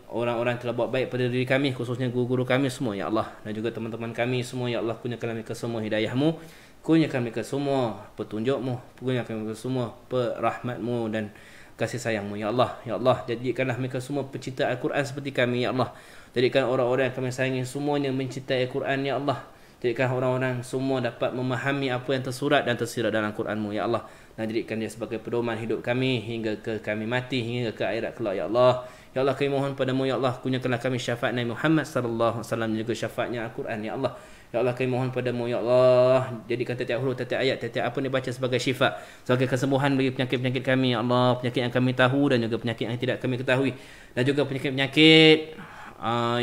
orang-orang yang telah buat baik pada diri kami, khususnya guru-guru kami semua ya Allah, dan juga teman-teman kami semua ya Allah. Kurniakan mereka semua hidayah-Mu, kurniakan mereka semua petunjuk-Mu, kurniakan mereka semua rahmat-Mu dan kasih sayang-Mu ya Allah. Ya Allah, jadikanlah mereka semua pecinta Al-Quran seperti kami ya Allah. Jadikan orang-orang yang kami sayangi semuanya mencintai Al-Quran ya Allah. Jadikan orang-orang semua dapat memahami apa yang tersurat dan tersirat dalam Al-Quran-Mu ya Allah. Dan jadikan dia sebagai pedoman hidup kami hingga ke kami mati, hingga ke akhirat kelak ya Allah. Ya Allah, kami mohon padamu ya Allah, kurniakanlah kami syafaat Nabi Muhammad sallallahu alaihi wasallam dan juga syafaatnya Al-Quran ya Allah. Ya Allah, kami mohon padamu ya Allah, jadikan setiap huruf, setiap ayat, setiap apa yang dibaca sebagai syifa, sebagai kesembuhan bagi penyakit-penyakit kami ya Allah, penyakit yang kami tahu dan juga penyakit yang tidak kami ketahui, dan juga penyakit-penyakit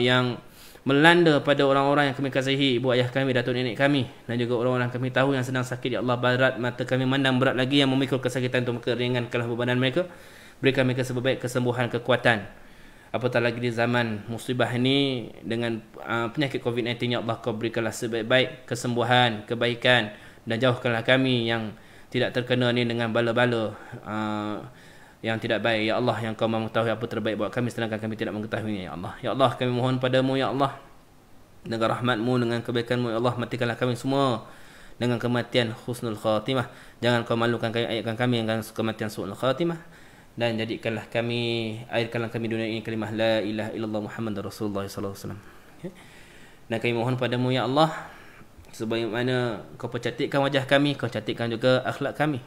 yang melanda pada orang-orang yang kami kasihi, ibu ayah kami, datuk nenek kami, dan juga orang-orang kami tahu yang sedang sakit ya Allah. Berat mata kami mandang berat lagi yang memikul kesakitan untuk mereka, ringankanlah beban mereka, berikan mereka sebaik kesembuhan, kekuatan. Apatah lagi di zaman musibah ini dengan penyakit COVID-19 ya Allah, kau berikanlah sebaik-baik kesembuhan, kebaikan, dan jauhkanlah kami yang tidak terkena ni dengan bala-bala yang tidak baik ya Allah, yang kau mengetahui apa terbaik buat kami sedangkan kami tidak mengetahuinya ya Allah. Ya Allah, kami mohon padamu ya Allah, dengan rahmat-Mu, dengan kebaikan-Mu ya Allah, matikanlah kami semua dengan kematian husnul khatimah. Jangan kau malukan kami, ayatkan kami dengan kematian su'ul khatimah, dan jadikanlah kami, airkanlah kami dunia ini kalimah la ilaha illallah Muhammadur Rasulullah sallallahu alaihi wasallam. Dan kami mohon padamu ya Allah, sebagaimana kau percantikkan wajah kami, kau cantikkan juga akhlak kami,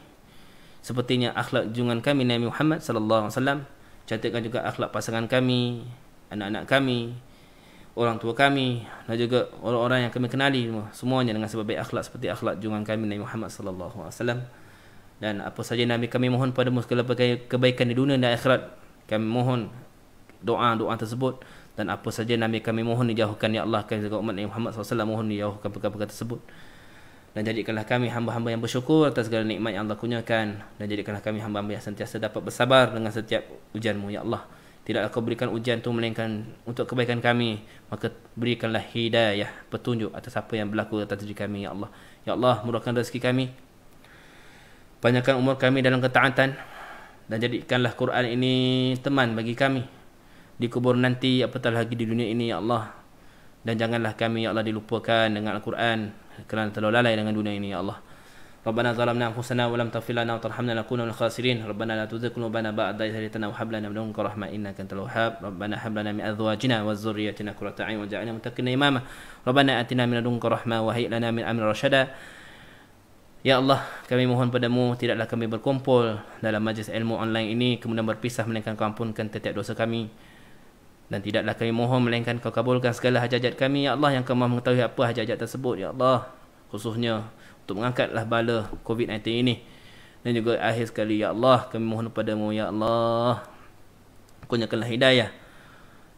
sepertinya akhlak junjungan kami Nabi Muhammad sallallahu alaihi wasallam. Cantikkan juga akhlak pasangan kami, anak-anak kami, orang tua kami, dan juga orang-orang yang kami kenali, semuanya dengan sebab baik akhlak seperti akhlak junjungan kami Nabi Muhammad sallallahu alaihi wasallam. Dan apa saja Nabi kami mohon padamu segala kebaikan di dunia dan akhirat, kami mohon doa-doa tersebut, dan apa saja Nabi kami mohon dijauhkan ya Allah, kami juga umat Nabi Muhammad SAW mohon dijauhkan perkara-perkara tersebut. Dan jadikanlah kami hamba-hamba yang bersyukur atas segala nikmat yang Allah kurniakan, dan jadikanlah kami hamba-hamba yang sentiasa dapat bersabar dengan setiap ujian-Mu ya Allah. Tidaklah kau berikan ujian itu melainkan untuk kebaikan kami, maka berikanlah hidayah, petunjuk atas apa yang berlaku atas diri kami ya Allah. Ya Allah, murahkan rezeki kami, panjangkan umur kami dalam ketaatan, dan jadikanlah Quran ini teman bagi kami di kubur nanti, apatah lagi di dunia ini ya Allah. Dan janganlah kami ya Allah dilupakan dengan Al-Quran kerana terlalu lalai dengan dunia ini ya Allah. Rabbana zalamna anfusana wa lam taghfir lana wa tarhamna lanakunanna minal khasirin. Rabbana la tuzigh qulubana ba'da idh hadaytana wa hab lana min ladunka rahmah innaka antal wahhab. Rabbana hab lana min azwajina wa dhurriyyatina qurrata a'yun waj'alna muttaqina imama. Rabbana atina min ladunka rahmah wa hayyi lana min amrina rasyada. Ya Allah, kami mohon padamu, tidaklah kami berkumpul dalam majlis ilmu online ini kemudian berpisah, melainkan kau ampunkan setiap dosa kami. Dan tidaklah kami mohon melainkan kau kabulkan segala hajat-hajat kami ya Allah, yang kau maha mengetahui apa hajat-hajat tersebut ya Allah, khususnya untuk mengangkatlah bala COVID-19 ini. Dan juga akhir sekali ya Allah, kami mohon padamu ya Allah, kurniakanlah hidayah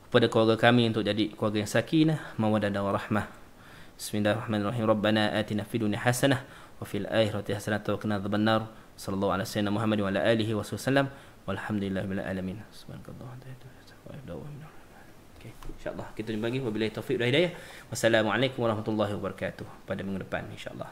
kepada keluarga kami untuk jadi keluarga yang sakinah, mawaddah dan rahmah. Bismillahirrahmanirrahim. Rabbana atina fid dunya hasanah wa fil akhirati hasanah wa qina adzabannar. Sallallahu alaihi wasallam Muhammad wa ala alihi wasallam. Walhamdulillahil alamin. Subhanallahi wa bihamdihi. Okay, insya-Allah kita jumpa lagi wabillahi taufik wal hidayah. Wassalamualaikum warahmatullahi wabarakatuh pada minggu depan insya-Allah.